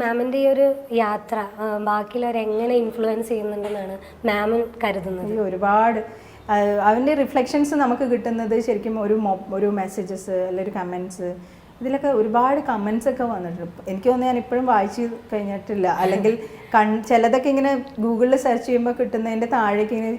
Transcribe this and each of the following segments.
മാമിൻ്റെ ഈ ഒരു യാത്ര ബാക്കിയുള്ളവരെ എങ്ങനെ ഇൻഫ്ലുവൻസ് ചെയ്യുന്നുണ്ടെന്നാണ് മാമിൻ കരുതുന്നത്? ഒരുപാട് അതിൻ്റെ റിഫ്ലക്ഷൻസ് നമുക്ക് കിട്ടുന്നത് ശരിക്കും ഒരു മെസ്സേജസ് അല്ലെങ്കിൽ ഒരു കമൻസ്, ഇതിലൊക്കെ ഒരുപാട് കമൻസ് ഒക്കെ വന്നിട്ടുണ്ട്. എനിക്ക് തോന്നുന്നു ഞാൻ ഇപ്പോഴും വായിച്ച് കഴിഞ്ഞിട്ടില്ല. അല്ലെങ്കിൽ ചിലതൊക്കെ ഇങ്ങനെ ഗൂഗിളിൽ സെർച്ച് ചെയ്യുമ്പോൾ കിട്ടുന്നതിൻ്റെ താഴേക്ക് ഇങ്ങനെ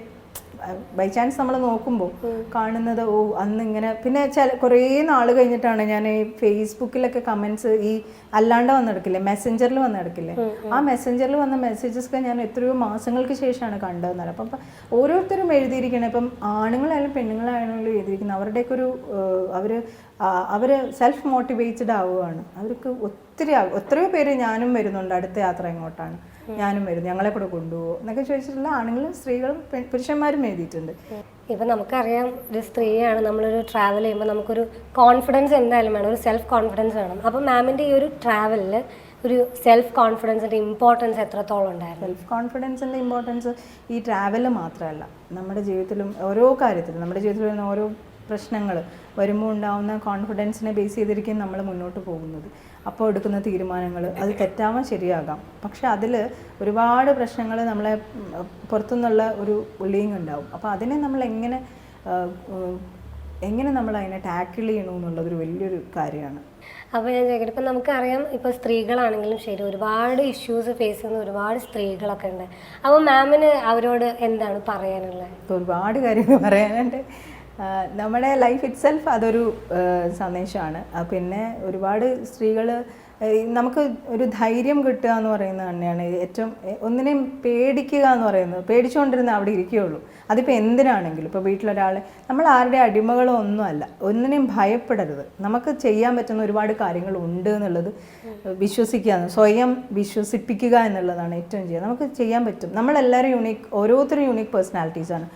ബൈ ചാൻസ് നമ്മൾ നോക്കുമ്പോൾ കാണുന്നത് അന്ന് ഇങ്ങനെ. പിന്നെ കുറേ നാൾ കഴിഞ്ഞിട്ടാണ് ഞാൻ ഈ ഫേസ്ബുക്കിലൊക്കെ കമൻസ് ഈ അല്ലാണ്ട് വന്നെടുക്കില്ലേ, മെസ്സഞ്ചറിൽ വന്നെടുക്കില്ലേ, ആ മെസ്സഞ്ചറിൽ വന്ന മെസ്സേജസൊക്കെ ഞാൻ എത്രയോ മാസങ്ങൾക്ക് ശേഷമാണ് കണ്ടതെന്നാണ്. അപ്പം ഓരോരുത്തരും എഴുതിയിരിക്കണം. ഇപ്പം ആണുങ്ങളായാലും പെണ്ണുങ്ങളായാലും എഴുതിയിരിക്കുന്നത് അവരുടെയൊക്കെ അവർ സെൽഫ് മോട്ടിവേറ്റഡ് ആവുകയാണ്. അവർക്ക് എത്രയോ പേര് ഞാനും വരുന്നുണ്ട്, അടുത്ത യാത്ര എങ്ങോട്ടാണ്, ഞാനും വരും, ഞങ്ങളെ കൂടെ കൊണ്ടുപോകും എന്നൊക്കെ ചോദിച്ചിട്ടുള്ള ആണുങ്ങളും സ്ത്രീകളും പുരുഷന്മാരും എഴുതിയിട്ടുണ്ട്. ഇപ്പം നമുക്കറിയാം ഒരു സ്ത്രീയാണ്, നമ്മളൊരു ട്രാവൽ ചെയ്യുമ്പോൾ നമുക്കൊരു കോൺഫിഡൻസ് എന്തായാലും വേണം, ഒരു സെൽഫ് കോൺഫിഡൻസ് വേണം. അപ്പം മാമിൻ്റെ ഈ ഒരു ട്രാവലിൽ ഒരു സെൽഫ് കോൺഫിഡൻസിൻ്റെ ഇമ്പോർട്ടൻസ് എത്രത്തോളം ഉണ്ടായിരുന്നു? സെൽഫ് കോൺഫിഡൻസിൻ്റെ ഇമ്പോർട്ടൻസ് ഈ ട്രാവല് മാത്രമല്ല, നമ്മുടെ ജീവിതത്തിലും ഓരോ കാര്യത്തിലും, നമ്മുടെ ജീവിതത്തിൽ വരുന്ന ഓരോ പ്രശ്നങ്ങൾ വരുമ്പോൾ ഉണ്ടാവുന്ന കോൺഫിഡൻസിനെ ബേസ് ചെയ്തിരിക്കും നമ്മൾ മുന്നോട്ട് പോകുന്നത്. അപ്പോൾ എടുക്കുന്ന തീരുമാനങ്ങൾ അത് തെറ്റാവാൻ ശരിയാകാം, പക്ഷെ അതിൽ ഒരുപാട് പ്രശ്നങ്ങൾ നമ്മളെ പുറത്തുനിന്നുള്ള ഒരു ബുള്ളിങ് ഉണ്ടാവും. അപ്പോൾ അതിനെ നമ്മൾ എങ്ങനെ നമ്മൾ അതിനെ ടാക്കിൾ ചെയ്യണമെന്നുള്ളതൊരു വലിയൊരു കാര്യമാണ്. അപ്പോൾ ഞാൻ ചോദിക്കട്ടെ, ഇപ്പം നമുക്കറിയാം ഇപ്പോൾ സ്ത്രീകളാണെങ്കിലും ശരി ഒരുപാട് ഇഷ്യൂസ് ഫേസ് ചെയ്യുന്ന ഒരുപാട് സ്ത്രീകളൊക്കെ ഉണ്ട്. അപ്പോൾ മാമിന് അവരോട് എന്താണ് പറയാനുള്ളത്? ഒരുപാട് കാര്യങ്ങൾ പറയാനുണ്ട്. നമ്മുടെ ലൈഫ് ഇറ്റ് സെൽഫ് അതൊരു സന്ദേശമാണ്. പിന്നെ ഒരുപാട് സ്ത്രീകൾ നമുക്ക് ഒരു ധൈര്യം കിട്ടുക എന്ന് പറയുന്നത് തന്നെയാണ് ഏറ്റവും. ഒന്നിനെയും പേടിക്കുക എന്ന് പറയുന്നത്, പേടിച്ചുകൊണ്ടിരുന്ന അവിടെ ഇരിക്കുകയുള്ളൂ. അതിപ്പോൾ എന്തിനാണെങ്കിലും, ഇപ്പോൾ വീട്ടിലൊരാൾ, നമ്മൾ ആരുടെ അടിമകളോ ഒന്നുമല്ല. ഒന്നിനെയും ഭയപ്പെടരുത്. നമുക്ക് ചെയ്യാൻ പറ്റുന്ന ഒരുപാട് കാര്യങ്ങളുണ്ട് എന്നുള്ളത് വിശ്വസിക്കുക, സ്വയം വിശ്വസിപ്പിക്കുക എന്നുള്ളതാണ് ഏറ്റവും ചെയ്യുക. നമുക്ക് ചെയ്യാൻ പറ്റും. നമ്മളെല്ലാവരും യുണീക്ക്, ഓരോരുത്തരും യുണീക്ക് പേഴ്സണാലിറ്റീസാണ്.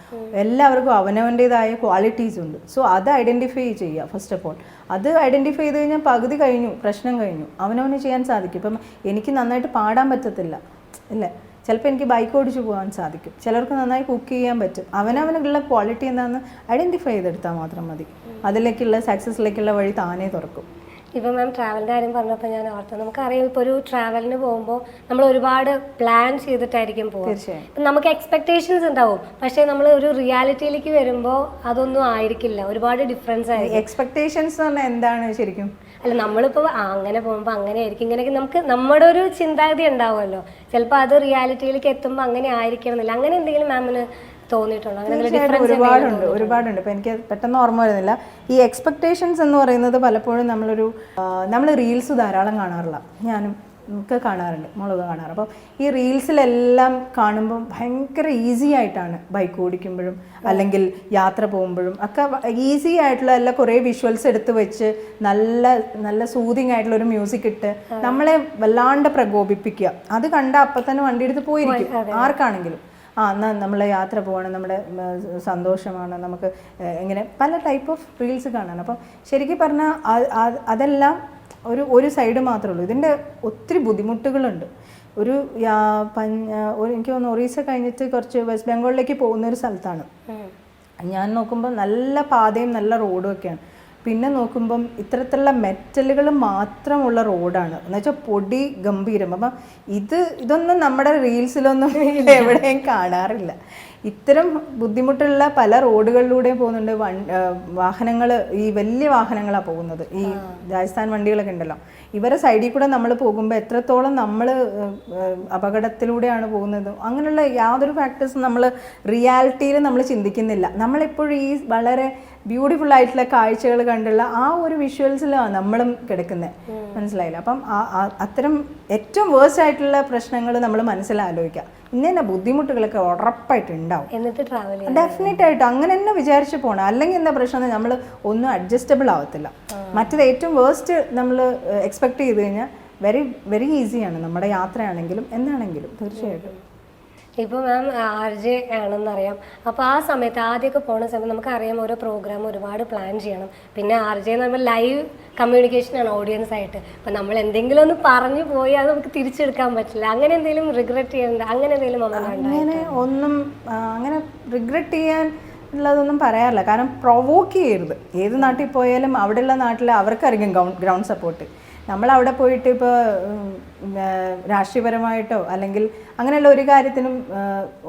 എല്ലാവർക്കും അവനവൻ്റേതായ ക്വാളിറ്റീസ് ഉണ്ട്. സോ അത് ഐഡൻറ്റിഫൈ ചെയ്യുക ഫസ്റ്റ് ഓഫ് ഓൾ. അത് ഐഡൻറ്റിഫൈ ചെയ്ത് കഴിഞ്ഞാൽ പകുതി കഴിഞ്ഞു, പ്രശ്നം കഴിഞ്ഞു. അവനവന് ചെയ്യാൻ സാധിക്കും. ഇപ്പം എനിക്ക് നന്നായിട്ട് പാടാൻ പറ്റത്തില്ല ഇല്ലേ, ചിലപ്പോൾ എനിക്ക് ബൈക്ക് ഓടിച്ച് പോകാൻ സാധിക്കും. ചിലർക്ക് നന്നായി കുക്ക് ചെയ്യാൻ പറ്റും. അവനവനുള്ള ക്വാളിറ്റി എന്താണെന്ന് ഐഡൻറ്റിഫൈ ചെയ്തെടുത്താൽ മാത്രം മതി. അതിലേക്കുള്ള സക്സസ്സിലേക്കുള്ള വഴി താനേ തുറക്കും. ഇപ്പോൾ മാം ട്രാവലിൻ്റെ കാര്യം പറഞ്ഞപ്പോൾ ഞാൻ ഓർത്തത്, നമുക്കറിയാം ഇപ്പോൾ ഒരു ട്രാവലിന് പോകുമ്പോൾ നമ്മൾ ഒരുപാട് പ്ലാൻ ചെയ്തിട്ടായിരിക്കും പോകുക. തീർച്ചയായും നമുക്ക് എക്സ്പെക്ടേഷൻസ് ഉണ്ടാവും, പക്ഷേ നമ്മൾ ഒരു റിയാലിറ്റിയിലേക്ക് വരുമ്പോൾ അതൊന്നും ആയിരിക്കില്ല, ഒരുപാട് ഡിഫറൻസ് ആയിരിക്കും. എക്സ്പെക്ടേഷൻസ് എന്ന് പറഞ്ഞാൽ എന്താണ് ശരിക്കും? അല്ല, നമ്മളിപ്പോൾ അങ്ങനെ പോകുമ്പോൾ അങ്ങനെ ആയിരിക്കും, ഇങ്ങനെയൊക്കെ നമുക്ക് നമ്മുടെ ഒരു ചിന്താഗതി ഉണ്ടാവുമല്ലോ. ചിലപ്പോൾ അത് റിയാലിറ്റിയിലേക്ക് എത്തുമ്പോൾ അങ്ങനെ ആയിരിക്കണം എന്നില്ല. അങ്ങനെ എന്തെങ്കിലും മാമിന് തോന്നിയിട്ടുണ്ടോ? ഒരുപാടുണ്ട്. ഇപ്പം എനിക്ക് പെട്ടെന്ന് ഓർമ്മ വരുന്നില്ല. ഈ എക്സ്പെക്ടേഷൻസ് എന്ന് പറയുന്നത് പലപ്പോഴും നമ്മൾ റീൽസ് ധാരാളം കാണാറില്ല. ഞാനും ഒക്കെ കാണാറുണ്ട്, മുളക് കാണാറ്. അപ്പോൾ ഈ റീൽസിലെല്ലാം കാണുമ്പം ഭയങ്കര ഈസി ആയിട്ടാണ് ബൈക്ക് ഓടിക്കുമ്പോഴും അല്ലെങ്കിൽ യാത്ര പോകുമ്പോഴും ഒക്കെ ഈസി ആയിട്ടുള്ള എല്ലാ കുറേ വിഷ്വൽസ് എടുത്ത് വെച്ച് നല്ല നല്ല സൂതിങ് ആയിട്ടുള്ള ഒരു മ്യൂസിക് ഇട്ട് നമ്മളെ വല്ലാണ്ട് പ്രകോപിപ്പിക്കുക. അത് കണ്ട അപ്പം തന്നെ വണ്ടി എടുത്ത് പോയിരിക്കും ആർക്കാണെങ്കിലും. എന്നാൽ നമ്മൾ യാത്ര പോകണം, നമ്മുടെ സന്തോഷമാണ്, നമുക്ക് ഇങ്ങനെ പല ടൈപ്പ് ഓഫ് റീൽസ് കാണാൻ. അപ്പം ശരിക്കും പറഞ്ഞാൽ അതെല്ലാം ഒരു സൈഡ് മാത്രമേ ഉള്ളൂ. ഇതിൻ്റെ ഒത്തിരി ബുദ്ധിമുട്ടുകളുണ്ട്. എനിക്ക് തോന്നുന്നു ഒറീസ കഴിഞ്ഞിട്ട് കുറച്ച് വെസ്റ്റ് ബംഗാളിലേക്ക് പോകുന്ന ഒരു സ്ഥലത്താണ് ഞാൻ നോക്കുമ്പോൾ നല്ല പാതയും നല്ല റോഡും ഒക്കെയാണ്. പിന്നെ നോക്കുമ്പം ഇത്തരത്തിലുള്ള മെറ്റലുകൾ മാത്രമുള്ള റോഡാണ്, എന്നുവെച്ചാൽ പൊടി ഗംഭീരം. അപ്പം ഇതൊന്നും നമ്മുടെ റീൽസിലൊന്നും എവിടെയും കാണാറില്ല. ഇത്തരം ബുദ്ധിമുട്ടുള്ള പല റോഡുകളിലൂടെയും പോകുന്നുണ്ട്. വാഹനങ്ങൾ, ഈ വലിയ വാഹനങ്ങളാണ് പോകുന്നത്. ഈ രാജസ്ഥാൻ വണ്ടികളൊക്കെ ഉണ്ടല്ലോ, ഇവരെ സൈഡിൽ കൂടെ നമ്മൾ പോകുമ്പോൾ എത്രത്തോളം നമ്മൾ അപകടത്തിലൂടെയാണ് പോകുന്നത്. അങ്ങനെയുള്ള യാതൊരു ഫാക്ടേഴ്സും നമ്മൾ റിയാലിറ്റിയിൽ നമ്മൾ ചിന്തിക്കുന്നില്ല. നമ്മളെപ്പോഴും ഈ വളരെ ബ്യൂട്ടിഫുൾ ആയിട്ടുള്ള കാഴ്ചകൾ കണ്ടുള്ള ആ ഒരു വിഷ്വൽസിലാണ് നമ്മളും കിടക്കുന്നത്. മനസ്സിലായില്ല? അപ്പം അത്തരം ഏറ്റവും വേഴ്സ്റ്റ് ആയിട്ടുള്ള പ്രശ്നങ്ങൾ നമ്മൾ മനസ്സിലാലോചിക്കുക. ഇന്ന ബുദ്ധിമുട്ടുകളൊക്കെ ഉറപ്പായിട്ട് ഉണ്ടാവും. എന്നിട്ട് ട്രാവൽ ഡെഫിനറ്റ് ആയിട്ട് അങ്ങനെ തന്നെ വിചാരിച്ച് പോകണം. അല്ലെങ്കിൽ എന്താ പ്രശ്നം, നമ്മൾ ഒന്നും അഡ്ജസ്റ്റബിൾ ആവത്തില്ല. മറ്റത് ഏറ്റവും വേഴ്സ്റ്റ് നമ്മൾ എക്സ്പെക്ട് ചെയ്ത് കഴിഞ്ഞാൽ വെരി വെരി ഈസിയാണ് നമ്മുടെ യാത്രയാണെങ്കിലും എന്താണെങ്കിലും. തീർച്ചയായിട്ടും ഇപ്പോൾ മാം RJ ആണെന്നറിയാം. അപ്പോൾ ആ സമയത്ത് ആദ്യമൊക്കെ പോകുന്ന സമയത്ത് നമുക്കറിയാം ഓരോ പ്രോഗ്രാം ഒരുപാട് പ്ലാൻ ചെയ്യണം. പിന്നെ RJ എന്ന് പറയുമ്പോൾ ലൈവ് കമ്മ്യൂണിക്കേഷനാണ് ഓഡിയൻസ് ആയിട്ട്. അപ്പം നമ്മൾ എന്തെങ്കിലും ഒന്ന് പറഞ്ഞു പോയി അത് നമുക്ക് തിരിച്ചെടുക്കാൻ പറ്റില്ല. അങ്ങനെ എന്തെങ്കിലും റിഗ്രറ്റ് ചെയ്യേണ്ട അങ്ങനെ എന്തെങ്കിലും അങ്ങനെ റിഗ്രറ്റ് ചെയ്യാൻ ഉള്ളതൊന്നും പറയാറില്ല. കാരണം പ്രൊവോക്ക് ചെയ്യരുത്. ഏത് നാട്ടിൽ പോയാലും അവിടെയുള്ള നാട്ടിൽ അവർക്കായിരിക്കും ഗ്രൗണ്ട് സപ്പോർട്ട്. നമ്മളവിടെ പോയിട്ട് ഇപ്പോൾ രാഷ്ട്രീയപരമായിട്ടോ അല്ലെങ്കിൽ അങ്ങനെയുള്ള ഒരു കാര്യത്തിനും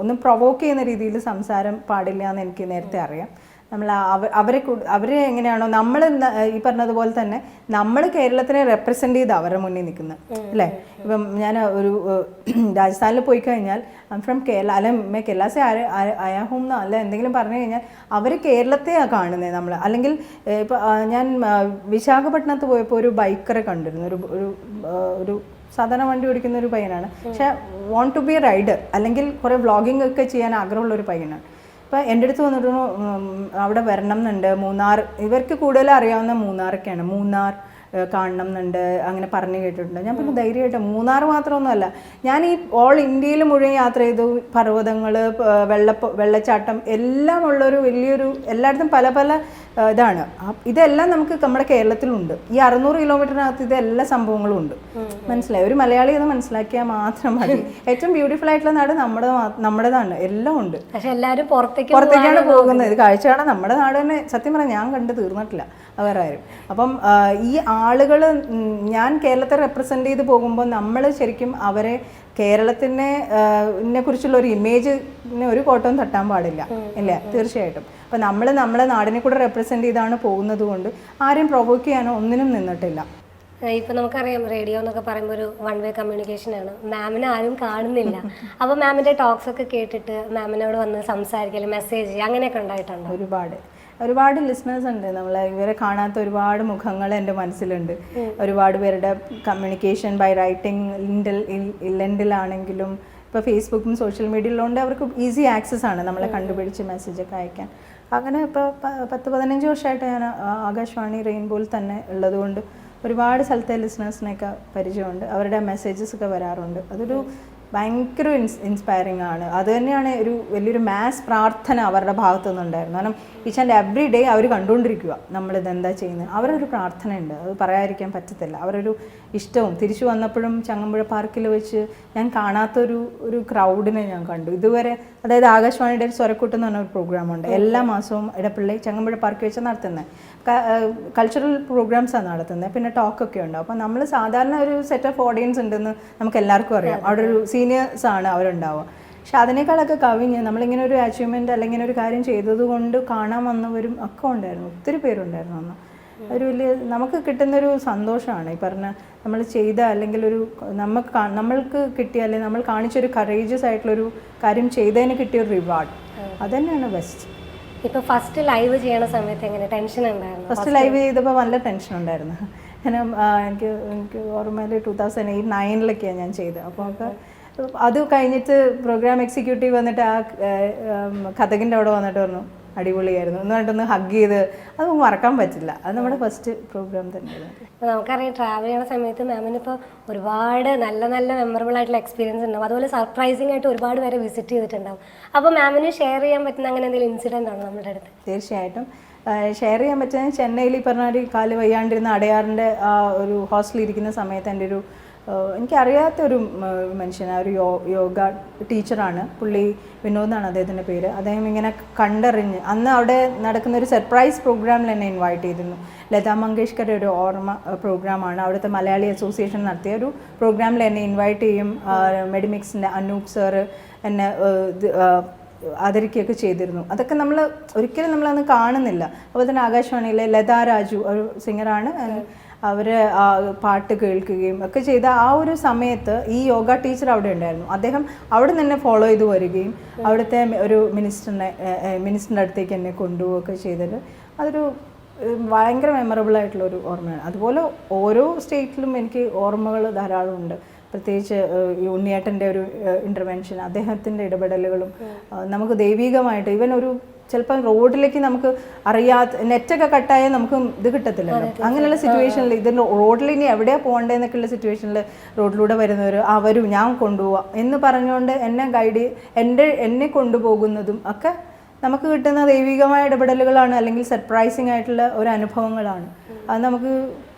ഒന്നും പ്രൊവോക്ക് ചെയ്യുന്ന രീതിയിൽ സംസാരം പാടില്ല എന്ന് എനിക്ക് നേരത്തെ അറിയാം. നമ്മൾ അവരെ എങ്ങനെയാണോ നമ്മൾ ഈ പറഞ്ഞതുപോലെ തന്നെ നമ്മൾ കേരളത്തിനെ റെപ്രസെൻ്റ് ചെയ്ത് അവരുടെ മുന്നിൽ നിൽക്കുന്നത് അല്ലേ. ഇപ്പം ഞാൻ ഒരു രാജസ്ഥാനിൽ പോയി കഴിഞ്ഞാൽ ഫ്രം കേരള അല്ലെ മേ കേരള സെ ആയാ ഹൂം എന്നോ അല്ല എന്തെങ്കിലും പറഞ്ഞു കഴിഞ്ഞാൽ അവർ കേരളത്തെയാണ് കാണുന്നത് നമ്മൾ. അല്ലെങ്കിൽ ഇപ്പം ഞാൻ വിശാഖപട്ടണത്ത് പോയപ്പോൾ ഒരു ബൈക്കറെ കണ്ടിരുന്നു. ഒരു സാധാരണ വണ്ടി ഓടിക്കുന്ന ഒരു പയ്യനാണ്. പക്ഷേ want to be a rider അല്ലെങ്കിൽ കുറേ വ്ളോഗിങ് ഒക്കെ ചെയ്യാൻ ആഗ്രഹമുള്ള ഒരു പയ്യനാണ്. അപ്പോൾ എൻ്റെ അടുത്ത് വന്നിട്ട് അവിടെ വരണം എന്നുണ്ട്, മൂന്നാർ, ഇവർക്ക് കൂടുതൽ അറിയാവുന്ന മൂന്നാറൊക്കെയാണ്, മൂന്നാർ കാണണം എന്നുണ്ട് അങ്ങനെ പറഞ്ഞു കേട്ടിട്ടുണ്ട്. ഞാൻ പിന്നെ ധൈര്യമായിട്ട് മൂന്നാർ മാത്രമൊന്നുമല്ല, ഞാൻ ഈ ഓൾ ഇന്ത്യയിൽ മുഴുവൻ യാത്ര ചെയ്തു. പർവ്വതങ്ങൾ, വെള്ളച്ചാട്ടം എല്ലാം ഉള്ളൊരു വലിയൊരു എല്ലായിടത്തും പല പല ഇതാണ്. ഇതെല്ലാം നമുക്ക് നമ്മുടെ കേരളത്തിലുണ്ട്. ഈ 600 കിലോമീറ്ററിനകത്ത് ഇതെല്ലാ സംഭവങ്ങളും ഉണ്ട്. മനസ്സിലായി? ഒരു മലയാളി അത് മനസ്സിലാക്കിയാൽ മാത്രം മതി. ഏറ്റവും ബ്യൂട്ടിഫുൾ ആയിട്ടുള്ള നാട് നമ്മുടേതാണ്. എല്ലാം ഉണ്ട്. പക്ഷെ എല്ലാവരും പുറത്തേക്കാണ് പോകുന്നത്. ഇത് കാഴ്ച കാണാൻ നമ്മുടെ നാട് തന്നെ സത്യം പറഞ്ഞാൽ ഞാൻ കണ്ട് തീർന്നിട്ടില്ല വേറെ ആരും. അപ്പം ഈ ആളുകൾ ഞാൻ കേരളത്തെ റെപ്രസെൻ്റ് ചെയ്ത് പോകുമ്പോൾ നമ്മൾ ശരിക്കും അവരെ കേരളത്തിനെ കുറിച്ചുള്ള ഒരു ഇമേജിനെ ഒരു കോട്ടവും തട്ടാൻ പാടില്ല, ഇല്ല തീർച്ചയായിട്ടും. അപ്പം നമ്മളെ നാടിനെ കൂടെ റെപ്രസെൻ്റ് ചെയ്താണ് പോകുന്നത് കൊണ്ട് ആരെയും പ്രൊവോക്ക് ചെയ്യാനോ ഒന്നിനും നിന്നിട്ടില്ല. ഇപ്പം നമുക്കറിയാം റേഡിയോ എന്നൊക്കെ പറയുമ്പോൾ ഒരു വൺ വേ കമ്മ്യൂണിക്കേഷനാണ്. മാമിനെ ആരും കാണുന്നില്ല. അപ്പോൾ മാമിൻ്റെ ടോക്സ് ഒക്കെ കേട്ടിട്ട് മാമിനോട് വന്ന് സംസാരിക്കല്, മെസ്സേജ് അങ്ങനെയൊക്കെ ഉണ്ടായിട്ടുണ്ട്? ഒരുപാട് ലിസണേഴ്സ് ഉണ്ട്. ഇവരെ കാണാത്ത ഒരുപാട് മുഖങ്ങൾ എൻ്റെ മനസ്സിലുണ്ട്. ഒരുപാട് പേരുടെ കമ്മ്യൂണിക്കേഷൻ ബൈ റൈറ്റിംഗ്, ലിൻഡിലാണെങ്കിലും ഇപ്പോൾ ഫേസ്ബുക്കും സോഷ്യൽ മീഡിയയിലുണ്ട്. അവർക്ക് ഈസി ആക്സസ് ആണ് നമ്മളെ കണ്ടുപിടിച്ച് മെസ്സേജൊക്കെ അയക്കാൻ. അങ്ങനെ ഇപ്പോൾ 10-15 വർഷമായിട്ട് ഞാൻ ആകാശവാണി റെയിൻബോയിൽ തന്നെ ഉള്ളതുകൊണ്ട് ഒരുപാട് സ്ഥലത്തെ ലിസണേഴ്സിനെയൊക്കെ പരിചയമുണ്ട്. അവരുടെ മെസ്സേജസ് ഒക്കെ വരാറുണ്ട്. അതൊരു ഭയങ്കര ഇൻസ്പയറിംഗ് ആണ്. അത് തന്നെയാണ് ഒരു വലിയൊരു മാസ് പ്രാർത്ഥന അവരുടെ ഭാഗത്തു നിന്നുണ്ടായിരുന്നു. കാരണം ഈച്ച് ആൻഡ് എവറി ഡേ അവർ കണ്ടുകൊണ്ടിരിക്കുക നമ്മളിതെന്താ ചെയ്യുന്നത്. അവരൊരു പ്രാർത്ഥനയുണ്ട്, അത് പറയാതിരിക്കാൻ പറ്റത്തില്ല. അവരൊരു ഇഷ്ടവും. തിരിച്ചു വന്നപ്പോഴും ചങ്ങമ്പുഴ പാർക്കിൽ വെച്ച് ഞാൻ കാണാത്തൊരു ക്രൗഡിനെ ഞാൻ കണ്ടു ഇതുവരെ. അതായത് ആകാശവാണിയുടെ ഒരു സ്വരക്കൂട്ട് എന്ന് പറഞ്ഞ ഒരു പ്രോഗ്രാമുണ്ട്. എല്ലാ മാസവും ഇടപ്പള്ളി ചങ്ങമ്പുഴ പാർക്ക് വെച്ച് നടത്തുന്നത്. കൾച്ചറൽ പ്രോഗ്രാംസാണ് നടത്തുന്നത്. പിന്നെ ടോക്കൊക്കെ ഉണ്ടാവും. അപ്പോൾ നമ്മൾ സാധാരണ ഒരു സെറ്റ് ഓഫ് ഓഡിയൻസ് ഉണ്ടെന്ന് നമുക്ക് എല്ലാവർക്കും അറിയാം. അവിടെ ഒരു സീനിയേഴ്സാണ് അവരുണ്ടാവുക. പക്ഷെ അതിനേക്കാളൊക്കെ കവിഞ്ഞ് നമ്മളിങ്ങനെ ഒരു അച്ചീവ്മെൻറ്റ് അല്ലെങ്കിൽ ഒരു കാര്യം ചെയ്തതുകൊണ്ട് കാണാൻ വന്നവരും ഒക്കെ ഉണ്ടായിരുന്നു. ഒത്തിരി പേരുണ്ടായിരുന്നു അന്ന്. ഒരു വലിയ നമുക്ക് കിട്ടുന്നൊരു സന്തോഷമാണ് ഈ പറഞ്ഞ നമ്മൾ ചെയ്ത അല്ലെങ്കിൽ ഒരു നമ്മൾക്ക് കിട്ടിയ അല്ലെങ്കിൽ നമ്മൾ കാണിച്ചൊരു കറേജിയസ് ആയിട്ടുള്ളൊരു കാര്യം ചെയ്തതിന് കിട്ടിയൊരു റിവാർഡ്, അത് തന്നെയാണ് ബെസ്റ്റ്. ഇപ്പോൾ ഫസ്റ്റ് ലൈവ് ചെയ്യണ സമയത്ത് എങ്ങനെ ടെൻഷൻ ഉണ്ടായിരുന്നു? ഫസ്റ്റ് ലൈവ് ചെയ്തപ്പോൾ നല്ല ടെൻഷൻ ഉണ്ടായിരുന്നു. എനിക്ക് ഓർമ്മയിൽ 2008-9 ഞാൻ ചെയ്തത്. അപ്പോൾ അത് കഴിഞ്ഞിട്ട് പ്രോഗ്രാം എക്സിക്യൂട്ടീവ് വന്നിട്ട് ആ കഥകിൻ്റെ അവിടെ വന്നിട്ട് പറഞ്ഞു അടിപൊളിയായിരുന്നു എന്ന് പറഞ്ഞിട്ടൊന്ന് ഹഗ് ചെയ്ത്, അത് മറക്കാൻ പറ്റില്ല. അത് നമ്മുടെ ഫസ്റ്റ് പ്രോഗ്രാം തന്നെയായിരുന്നു. അപ്പോൾ നമുക്കറിയാം ട്രാവൽ ചെയ്യുന്ന സമയത്ത് മാമിന് ഇപ്പോൾ ഒരുപാട് നല്ല നല്ല മെമ്മറബിൾ ആയിട്ടുള്ള എക്സ്പീരിയൻസ് ഉണ്ടാവും. അതുപോലെ സർപ്രൈസിംഗ് ആയിട്ട് ഒരുപാട് പേരെ വിസിറ്റ് ചെയ്തിട്ടുണ്ടാവും. അപ്പോൾ മാമിന് ഷെയർ ചെയ്യാൻ പറ്റുന്ന അങ്ങനെ എന്തെങ്കിലും ഇൻസിഡൻ്റ് ആണോ നമ്മുടെ അടുത്ത്? തീർച്ചയായിട്ടും ഷെയർ ചെയ്യാൻ പറ്റുന്നത് ചെന്നൈയിൽ ഈ പറഞ്ഞ ഒരു കാല് വയ്യാണ്ടിരുന്ന അടയാറിൻ്റെ ആ ഒരു ഹോസ്റ്റലിൽ ഇരിക്കുന്ന സമയത്ത് എൻ്റെ ഒരു എനിക്കറിയാത്തൊരു മനുഷ്യനാണ്, ഒരു യോഗ ടീച്ചറാണ്. പുള്ളി വിനോദ് എന്നാണ് അദ്ദേഹത്തിൻ്റെ പേര്. അദ്ദേഹം ഇങ്ങനെ കണ്ടറിഞ്ഞ് അന്ന് അവിടെ നടക്കുന്ന ഒരു സർപ്രൈസ് പ്രോഗ്രാമിൽ എന്നെ ഇൻവൈറ്റ് ചെയ്തിരുന്നു. ലതാ മങ്കേഷ്കർ ഒരു ഓർമ്മ പ്രോഗ്രാമാണ്. അവിടുത്തെ മലയാളി അസോസിയേഷൻ നടത്തിയ ഒരു പ്രോഗ്രാമിൽ എന്നെ ഇൻവൈറ്റ് ചെയ്യും. മെഡിമിക്സിൻ്റെ അനൂപ് സാറ് എന്നെ ആദരിക്കുകയൊക്കെ ചെയ്തിരുന്നു. അതൊക്കെ നമ്മൾ ഒരിക്കലും നമ്മളന്ന് കാണുന്നില്ല. അതുപോലെ തന്നെ ആകാശവാണിയിലെ ലതാ രാജു ഒരു സിംഗറാണ്. അവർ പാട്ട് കേൾക്കുകയും ഒക്കെ ചെയ്ത ആ ഒരു സമയത്ത് ഈ യോഗ ടീച്ചർ അവിടെ ഉണ്ടായിരുന്നു. അദ്ദേഹം അവിടെ നിന്ന് ഫോളോ ചെയ്ത് വരികയും അവിടുത്തെ ഒരു മിനിസ്റ്ററിൻ്റെ അടുത്തേക്ക് എന്നെ കൊണ്ടുപോവുകയൊക്കെ ചെയ്തത് അതൊരു ഭയങ്കര മെമ്മറബിൾ ആയിട്ടുള്ളൊരു ഓർമ്മയാണ്. അതുപോലെ ഓരോ സ്റ്റേറ്റിലും എനിക്ക് ഓർമ്മകൾ ധാരാളം ഉണ്ട്. പ്രത്യേകിച്ച് ഉണ്ണിയേട്ടൻ്റെ ഒരു ഇൻ്റർവെൻഷൻ, അദ്ദേഹത്തിൻ്റെ ഇടപെടലുകളും നമുക്ക് ദൈവികമായിട്ട് ഈവൻ ഒരു ചിലപ്പോൾ റോഡിലേക്ക് നമുക്ക് അറിയാത്ത നെറ്റൊക്കെ കട്ടായാൽ നമുക്ക് ഇത് കിട്ടത്തില്ലല്ലോ. അങ്ങനെയുള്ള സിറ്റുവേഷനിൽ ഇതിൻ്റെ റോഡിൽ ഇനി എവിടെയാണ് പോകേണ്ടതെന്നൊക്കെയുള്ള സിറ്റുവേഷനിൽ റോഡിലൂടെ വരുന്നവർ വരും ഞാൻ കൊണ്ടുപോവാം എന്ന് പറഞ്ഞുകൊണ്ട് എന്നെ കൊണ്ടുപോകുന്നതും ഒക്കെ നമുക്ക് കിട്ടുന്ന ദൈവികമായ ഇടപെടലുകളാണ്, അല്ലെങ്കിൽ സർപ്രൈസിങ് ആയിട്ടുള്ള ഒരു അനുഭവങ്ങളാണ്. അത് നമുക്ക്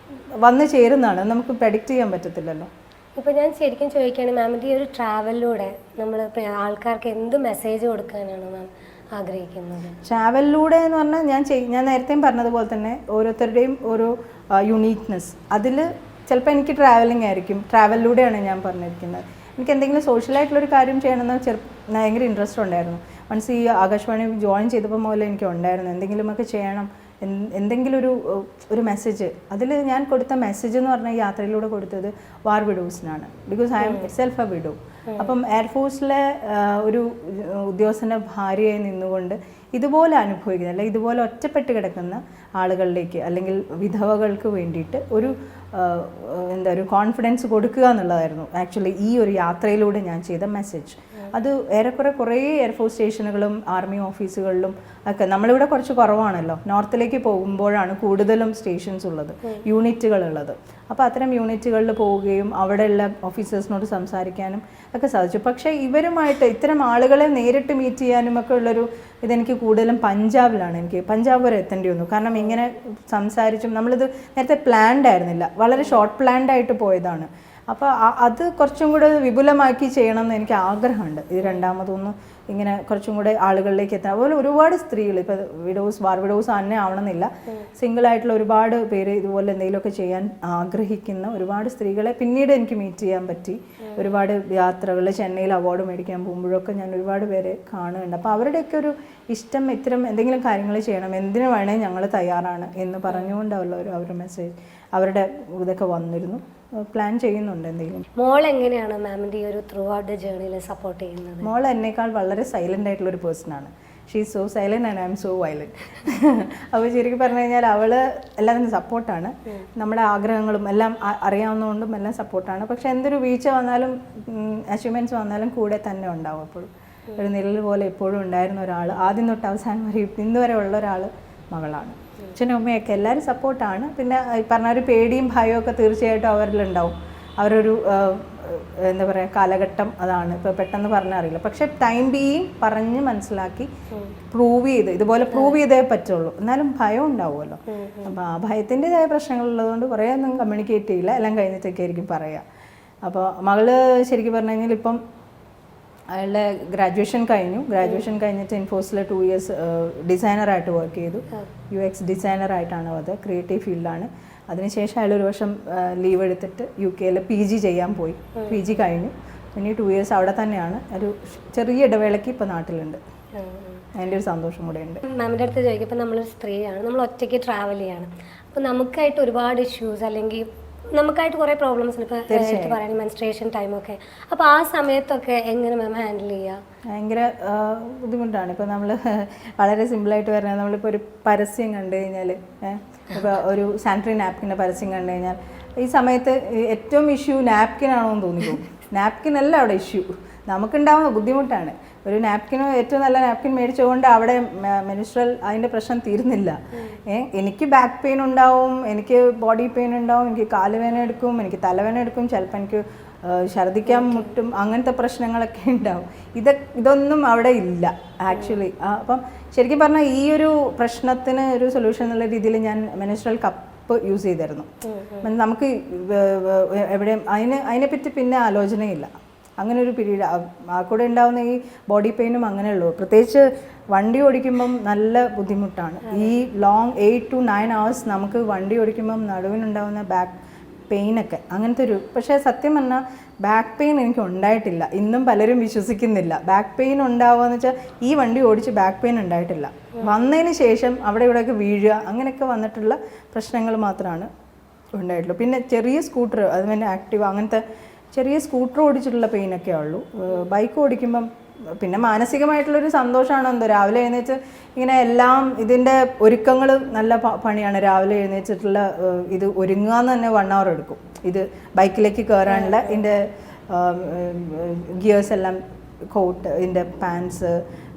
വന്നു ചേരുന്നതാണ്, നമുക്ക് പ്രെഡിക്റ്റ് ചെയ്യാൻ പറ്റത്തില്ലല്ലോ. ഇപ്പോൾ ഞാൻ ശരിക്കും ചോദിക്കുകയാണ് മാമിൻ്റെ ഈ ഒരു ട്രാവലിലൂടെ നമ്മൾ ആൾക്കാർക്ക് എന്ത് മെസ്സേജ് കൊടുക്കാനാണ് മാം ആഗ്രഹിക്കുന്നത്? ട്രാവലിലൂടെ എന്ന് പറഞ്ഞാൽ ഞാൻ നേരത്തെയും പറഞ്ഞതുപോലെ തന്നെ ഓരോരുത്തരുടെയും ഓരോ യുണീക്നെസ്, അതിൽ ചിലപ്പോൾ എനിക്ക് ട്രാവലിംഗ് ആയിരിക്കും, ട്രാവലിലൂടെയാണ് ഞാൻ പറഞ്ഞിരിക്കുന്നത്. എനിക്ക് എന്തെങ്കിലും സോഷ്യലായിട്ടുള്ളൊരു കാര്യം ചെയ്യണമെന്ന് ഭയങ്കര ഇൻട്രസ്റ്റ് ഉണ്ടായിരുന്നു. മീൻസ് ഈ ആകാശവാണി ജോയിൻ ചെയ്തപ്പോൾ മുതൽ എനിക്ക് ഉണ്ടായിരുന്നു എന്തെങ്കിലുമൊക്കെ ചെയ്യണം, എന്തെങ്കിലും ഒരു മെസ്സേജ്. അതിൽ ഞാൻ കൊടുത്ത മെസ്സേജ് എന്ന് പറഞ്ഞാൽ യാത്രയിലൂടെ കൊടുത്തത് വാർ വിഡോസിനാണ്. Because I'm self a widow. അപ്പം എയർഫോഴ്സിലെ ഒരു ഉദ്യോഗസ്ഥൻ്റെ ഭാര്യയായി നിന്നുകൊണ്ട് ഇതുപോലെ അനുഭവിക്കുന്ന, അല്ലെങ്കിൽ ഇതുപോലെ ഒറ്റപ്പെട്ട് കിടക്കുന്ന ആളുകളിലേക്ക്, അല്ലെങ്കിൽ വിധവകൾക്ക് വേണ്ടിയിട്ട് ഒരു ഒരു കോൺഫിഡൻസ് കൊടുക്കുക എന്നുള്ളതായിരുന്നു ആക്ച്വലി ഈ ഒരു യാത്രയിലൂടെ ഞാൻ ചെയ്ത മെസ്സേജ്. അത് ഏറെക്കുറെ കുറേ എയർഫോഴ്സ് സ്റ്റേഷനുകളും ആർമി ഓഫീസുകളിലും ഒക്കെ, നമ്മളിവിടെ കുറച്ച് കുറവാണല്ലോ, നോർത്തിലേക്ക് പോകുമ്പോഴാണ് കൂടുതലും സ്റ്റേഷൻസ് ഉള്ളത്, യൂണിറ്റുകളുള്ളത്. അപ്പോൾ അത്തരം യൂണിറ്റുകളിൽ പോവുകയും അവിടെയുള്ള ഓഫീസേഴ്സിനോട് സംസാരിക്കാനും ഒക്കെ സാധിച്ചു. പക്ഷേ ഇവരുമായിട്ട് ഇത്തരം ആളുകളെ നേരിട്ട് മീറ്റ് ചെയ്യാനും ഒക്കെ ഉള്ളൊരു ഇതെനിക്ക് കൂടുതലും പഞ്ചാബിലാണ്. എനിക്ക് പഞ്ചാബ് വരെ എത്തേണ്ടി വന്നു. കാരണം ഇങ്ങനെ സംസാരിച്ചും നമ്മളിത് നേരത്തെ പ്ലാൻഡ് ആയിരുന്നില്ല, വളരെ ഷോർട്ട് പ്ലാൻഡ് ആയിട്ട് പോയതാണ്. അപ്പോൾ അത് കുറച്ചും കൂടെ വിപുലമാക്കി ചെയ്യണം എന്ന് എനിക്ക് ആഗ്രഹമുണ്ട്. ഇത് രണ്ടാമതൊന്നും ഇങ്ങനെ കുറച്ചും കൂടെ ആളുകളിലേക്ക് എത്താൻ. അതുപോലെ ഒരുപാട് സ്ത്രീകൾ, ഇപ്പോൾ വാർ വിഡോസ് തന്നെ ആവണമെന്നില്ല, സിംഗിളായിട്ടുള്ള ഒരുപാട് പേര് ഇതുപോലെ എന്തെങ്കിലുമൊക്കെ ചെയ്യാൻ ആഗ്രഹിക്കുന്ന ഒരുപാട് സ്ത്രീകളെ പിന്നീട് എനിക്ക് മീറ്റ് ചെയ്യാൻ പറ്റി. ഒരുപാട് യാത്രകൾ, ചെന്നൈയിൽ അവാർഡ് മേടിക്കാൻ പോകുമ്പോഴൊക്കെ ഞാൻ ഒരുപാട് പേരെ കാണുന്നുണ്ട്. അപ്പോൾ അവരുടെയൊക്കെ ഒരു ഇഷ്ടം ഇത്തരം എന്തെങ്കിലും കാര്യങ്ങൾ ചെയ്യണം, എന്തിനു വേണേ ഞങ്ങൾ തയ്യാറാണ് എന്ന് പറഞ്ഞുകൊണ്ടുള്ള അവരുടെ മെസ്സേജ്, അവരുടെ ഇതൊക്കെ വന്നിരുന്നു. പ്ലാൻ ചെയ്യുന്നുണ്ട് എന്തെങ്കിലും. മോൾ എങ്ങനെയാണ് മാമിൻ്റെ ഈ ഒരു ത്രൂ ഔട്ട് ദ ജേർണിയിൽ സപ്പോർട്ട് ചെയ്യുന്നത്? മോൾ എന്നേക്കാൾ വളരെ സൈലൻ്റ് ആയിട്ടുള്ളൊരു പേഴ്സണാണ്. She is so silent and I'm so violent. അപ്പോൾ ശരിക്കും പറഞ്ഞു കഴിഞ്ഞാൽ അവൾ എല്ലാത്തിനും സപ്പോർട്ടാണ്. നമ്മുടെ ആഗ്രഹങ്ങളും എല്ലാം അറിയാവുന്നതുകൊണ്ടും എല്ലാം സപ്പോർട്ടാണ്. പക്ഷേ എന്തൊരു വീഴ്ച വന്നാലും അച്ചീവ്മെൻറ്റ്സ് വന്നാലും കൂടെ തന്നെ ഉണ്ടാവും. എപ്പോഴും ഒരു നിഴൽ പോലെ എപ്പോഴും ഉണ്ടായിരുന്ന ഒരാൾ, ആദ്യം തൊട്ട് അവസാനം വരെ ഇന്ന് വരെ ഉള്ള ഒരാൾ മകളാണ്. അച്ഛനും അമ്മയൊക്കെ എല്ലാവരും സപ്പോർട്ടാണ്. പിന്നെ ഈ പറഞ്ഞ ഒരു പേടിയും ഭയമൊക്കെ തീർച്ചയായിട്ടും അവരിലുണ്ടാവും. അവരൊരു എന്താ പറയുക കാലഘട്ടം അതാണ്. ഇപ്പോൾ പെട്ടെന്ന് പറഞ്ഞറിയില്ല. പക്ഷെ ടൈം ബീയിങ് പറഞ്ഞ് മനസ്സിലാക്കി പ്രൂവ് ചെയ്ത് ഇതുപോലെ പ്രൂവ് ചെയ്തേ പറ്റുള്ളൂ. എന്നാലും ഭയം ഉണ്ടാവുമല്ലോ. അപ്പോൾ ആ ഭയത്തിൻ്റെതായ പ്രശ്നങ്ങളുള്ളതുകൊണ്ട് കുറേ ഒന്നും കമ്മ്യൂണിക്കേറ്റ് ചെയ്യില്ല, എല്ലാം കഴിഞ്ഞിട്ടൊക്കെ ആയിരിക്കും പറയുക. അപ്പോൾ മകള് ശരിക്കും പറഞ്ഞു കഴിഞ്ഞാൽ ഇപ്പം അയാളുടെ ഗ്രാജുവേഷൻ കഴിഞ്ഞിട്ട് ഇൻഫോസിൽ 2 years ഡിസൈനറായിട്ട് വർക്ക് ചെയ്തു. UX ഡിസൈനറായിട്ടാണ് അത്, ക്രിയേറ്റീവ് ഫീൽഡാണ്. അതിനുശേഷം അയാൾ ഒരു വർഷം ലീവ് എടുത്തിട്ട് UK PG ചെയ്യാൻ പോയി. PG കഴിഞ്ഞു. പിന്നെ 2 years അവിടെ തന്നെയാണ്. ഒരു ചെറിയ ഇടവേളയ്ക്ക് ഇപ്പോൾ നാട്ടിലുണ്ട്. അതിൻ്റെ ഒരു സന്തോഷം കൂടെ ഉണ്ട്. മാമിൻ്റെ അടുത്ത് ചോദിക്കുമ്പോൾ നമ്മളൊരു സ്ത്രീയാണ്, നമ്മൾ ഒറ്റയ്ക്ക് ട്രാവൽ ചെയ്യാണ്. അപ്പോൾ നമുക്കായിട്ട് ഒരുപാട് ഇഷ്യൂസ് അല്ലെങ്കിൽ നമുക്കായിട്ട് കുറേ പ്രോബ്ലംസ് ഉണ്ട്. ഇപ്പോൾ എടുത്ത് പറയാൻ മെൻസ്ട്രേഷൻ ടൈമൊക്കെ. അപ്പോൾ ആ സമയത്തൊക്കെ എങ്ങനെ മാം ഹാൻഡിൽ ചെയ്യുക? ഭയങ്കര ബുദ്ധിമുട്ടാണ്. ഇപ്പോൾ നമ്മൾ വളരെ സിമ്പിളായിട്ട് പറഞ്ഞാൽ, നമ്മളിപ്പോൾ ഒരു പരസ്യം കണ്ടു കഴിഞ്ഞാൽ, ഇപ്പോൾ ഒരു സാനിറ്ററി നാപ്കിൻ്റെ പരസ്യം കണ്ടു കഴിഞ്ഞാൽ ഈ സമയത്ത് ഏറ്റവും ഇഷ്യൂ നാപ്കിനാണോ എന്ന് തോന്നിപ്പോകും. നാപ്കിൻ അല്ല അവിടെ ഇഷ്യൂ, നമുക്കുണ്ടാവുന്ന ബുദ്ധിമുട്ടാണ്. ഒരു നാപ്കിന് ഏറ്റവും നല്ല നാപ്കിൻ മേടിച്ചുകൊണ്ട് അവിടെ മെൻസ്ട്രൽ അതിൻ്റെ പ്രശ്നം തീരുന്നില്ല. എനിക്ക് ബാക്ക് പെയിൻ ഉണ്ടാവും, എനിക്ക് ബോഡി പെയിൻ ഉണ്ടാവും, എനിക്ക് കാലുവേദന എടുക്കും, എനിക്ക് തലവേദന എടുക്കും, ചിലപ്പോൾ എനിക്ക് ഛർദ്ദിക്കാൻ മുട്ടും, അങ്ങനത്തെ പ്രശ്നങ്ങളൊക്കെ ഉണ്ടാവും. ഇതൊന്നും അവിടെ ഇല്ല ആക്ച്വലി. അപ്പം ശരിക്കും പറഞ്ഞാൽ ഈ ഒരു പ്രശ്നത്തിന് ഒരു സൊല്യൂഷൻ എന്നുള്ള രീതിയിൽ ഞാൻ മെൻസ്ട്രൽ കപ്പ് യൂസ് ചെയ്തിരുന്നു. നമുക്ക് എവിടെയും അതിനെപ്പറ്റി പിന്നെ ആലോചനയില്ല. അങ്ങനെ ഒരു പീരീഡ് ആ കൂടെ ഉണ്ടാകുന്ന ഈ ബോഡി പെയിനും അങ്ങനെയുള്ളൂ. പ്രത്യേകിച്ച് വണ്ടി ഓടിക്കുമ്പം നല്ല ബുദ്ധിമുട്ടാണ്. ഈ ലോങ് 8 to 9 hours നമുക്ക് വണ്ടി ഓടിക്കുമ്പം നടുവിനുണ്ടാകുന്ന ബാക്ക് പെയിനൊക്കെ അങ്ങനത്തെ ഒരു. പക്ഷേ സത്യം പറഞ്ഞാൽ ബാക്ക് പെയിൻ എനിക്ക് ഉണ്ടായിട്ടില്ല. ഇന്നും പലരും വിശ്വസിക്കുന്നില്ല ബാക്ക് പെയിൻ ഉണ്ടാവുകയെന്ന് വെച്ചാൽ ഈ വണ്ടി ഓടിച്ച് ബാക്ക് പെയിൻ ഉണ്ടായിട്ടില്ല. വന്നതിന് ശേഷം അവിടെ ഇവിടെയൊക്കെ വീഴുക അങ്ങനെയൊക്കെ വന്നിട്ടുള്ള പ്രശ്നങ്ങൾ മാത്രമാണ് ഉണ്ടായിട്ടുള്ളൂ. പിന്നെ ചെറിയ സ്കൂട്ടർ, അതുപോലെ ആക്റ്റീവ്, അങ്ങനത്തെ ചെറിയ സ്കൂട്ടർ ഓടിച്ചിട്ടുള്ള പെയിനൊക്കെ ഉള്ളൂ. ബൈക്ക് ഓടിക്കുമ്പം പിന്നെ മാനസികമായിട്ടുള്ളൊരു സന്തോഷമാണ്. എന്തോ രാവിലെ എഴുന്നേറ്റ് ഇങ്ങനെ എല്ലാം ഇതിൻ്റെ ഒരുക്കങ്ങൾ നല്ല പണിയാണ്. രാവിലെ എഴുന്നേറ്റിട്ടുള്ള ഇത് ഒരുങ്ങുക എന്ന് തന്നെ 1 hour എടുക്കും. ഇത് ബൈക്കിലേക്ക് കയറാനുള്ള ഇതിൻ്റെ ഗിയേഴ്സ് എല്ലാം, കോട്ട്, ഇതിൻ്റെ പാൻസ്,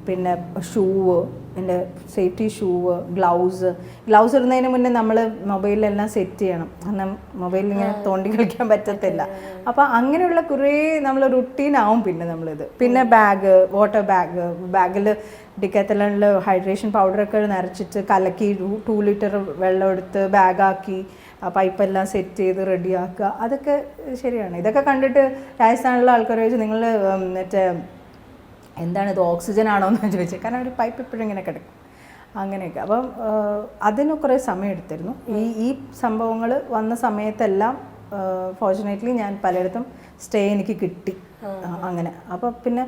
പിന്നെ ഷൂവ്, എൻ്റെ സേഫ്റ്റി ഷൂവ്, ഗ്ലൗസ് ഇടുന്നതിന് മുന്നേ നമ്മൾ മൊബൈലിലെല്ലാം സെറ്റ് ചെയ്യണം. കാരണം മൊബൈലിൽ ഇങ്ങനെ തോണ്ടി കളിക്കാൻ പറ്റത്തില്ല. അപ്പോൾ അങ്ങനെയുള്ള കുറേ നമ്മൾ റുട്ടീനാവും പിന്നെ നമ്മളിത്. പിന്നെ ബാഗ്, വാട്ടർ ബാഗിൽ ഡിക്കാത്തലണിൽ ഹൈഡ്രേഷൻ പൗഡറൊക്കെ നിറച്ചിട്ട് കലക്കി 2 liter വെള്ളം എടുത്ത് ബാഗാക്കി ആ പൈപ്പെല്ലാം സെറ്റ് ചെയ്ത് റെഡിയാക്കുക. അതൊക്കെ ശരിയാണ്. ഇതൊക്കെ കണ്ടിട്ട് രാജസ്ഥാനിലുള്ള ആൾക്കാർ ചോദിച്ചു, നിങ്ങൾ മറ്റേ എന്താണിത്, ഓക്സിജൻ ആണോ എന്ന് ചോദിച്ചത്. കാരണം ഒരു പൈപ്പ് എപ്പോഴും ഇങ്ങനെ കിടക്കും അങ്ങനെയൊക്കെ. അപ്പം അതിന് കുറേ സമയം എടുത്തിരുന്നു. ഈ സംഭവങ്ങൾ വന്ന സമയത്തെല്ലാം ഫോർച്ചുനേറ്റ്ലി ഞാൻ പലയിടത്തും സ്റ്റേ എനിക്ക് കിട്ടി. അങ്ങനെ അപ്പോൾ പിന്നെ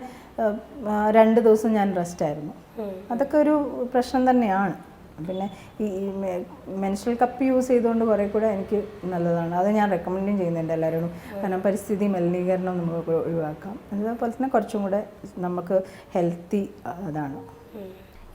2 ദിവസം ഞാൻ റെസ്റ്റായിരുന്നു. അതൊക്കെ ഒരു പ്രശ്നം തന്നെയാണ്. പിന്നെ ഈ മെൻസ്ട്രൽ കപ്പ് യൂസ് ചെയ്തുകൊണ്ട് കുറേ കൂടെ എനിക്ക് നല്ലതാണ്. അത് ഞാൻ റെക്കമെൻഡും ചെയ്യുന്നുണ്ട് എല്ലാവരോടും. കാരണം പരിസ്ഥിതി മലിനീകരണം നമുക്ക് ഒഴിവാക്കാം. അതുപോലെ തന്നെ കുറച്ചും കൂടെ നമുക്ക് ഹെൽത്തി അതാണ്.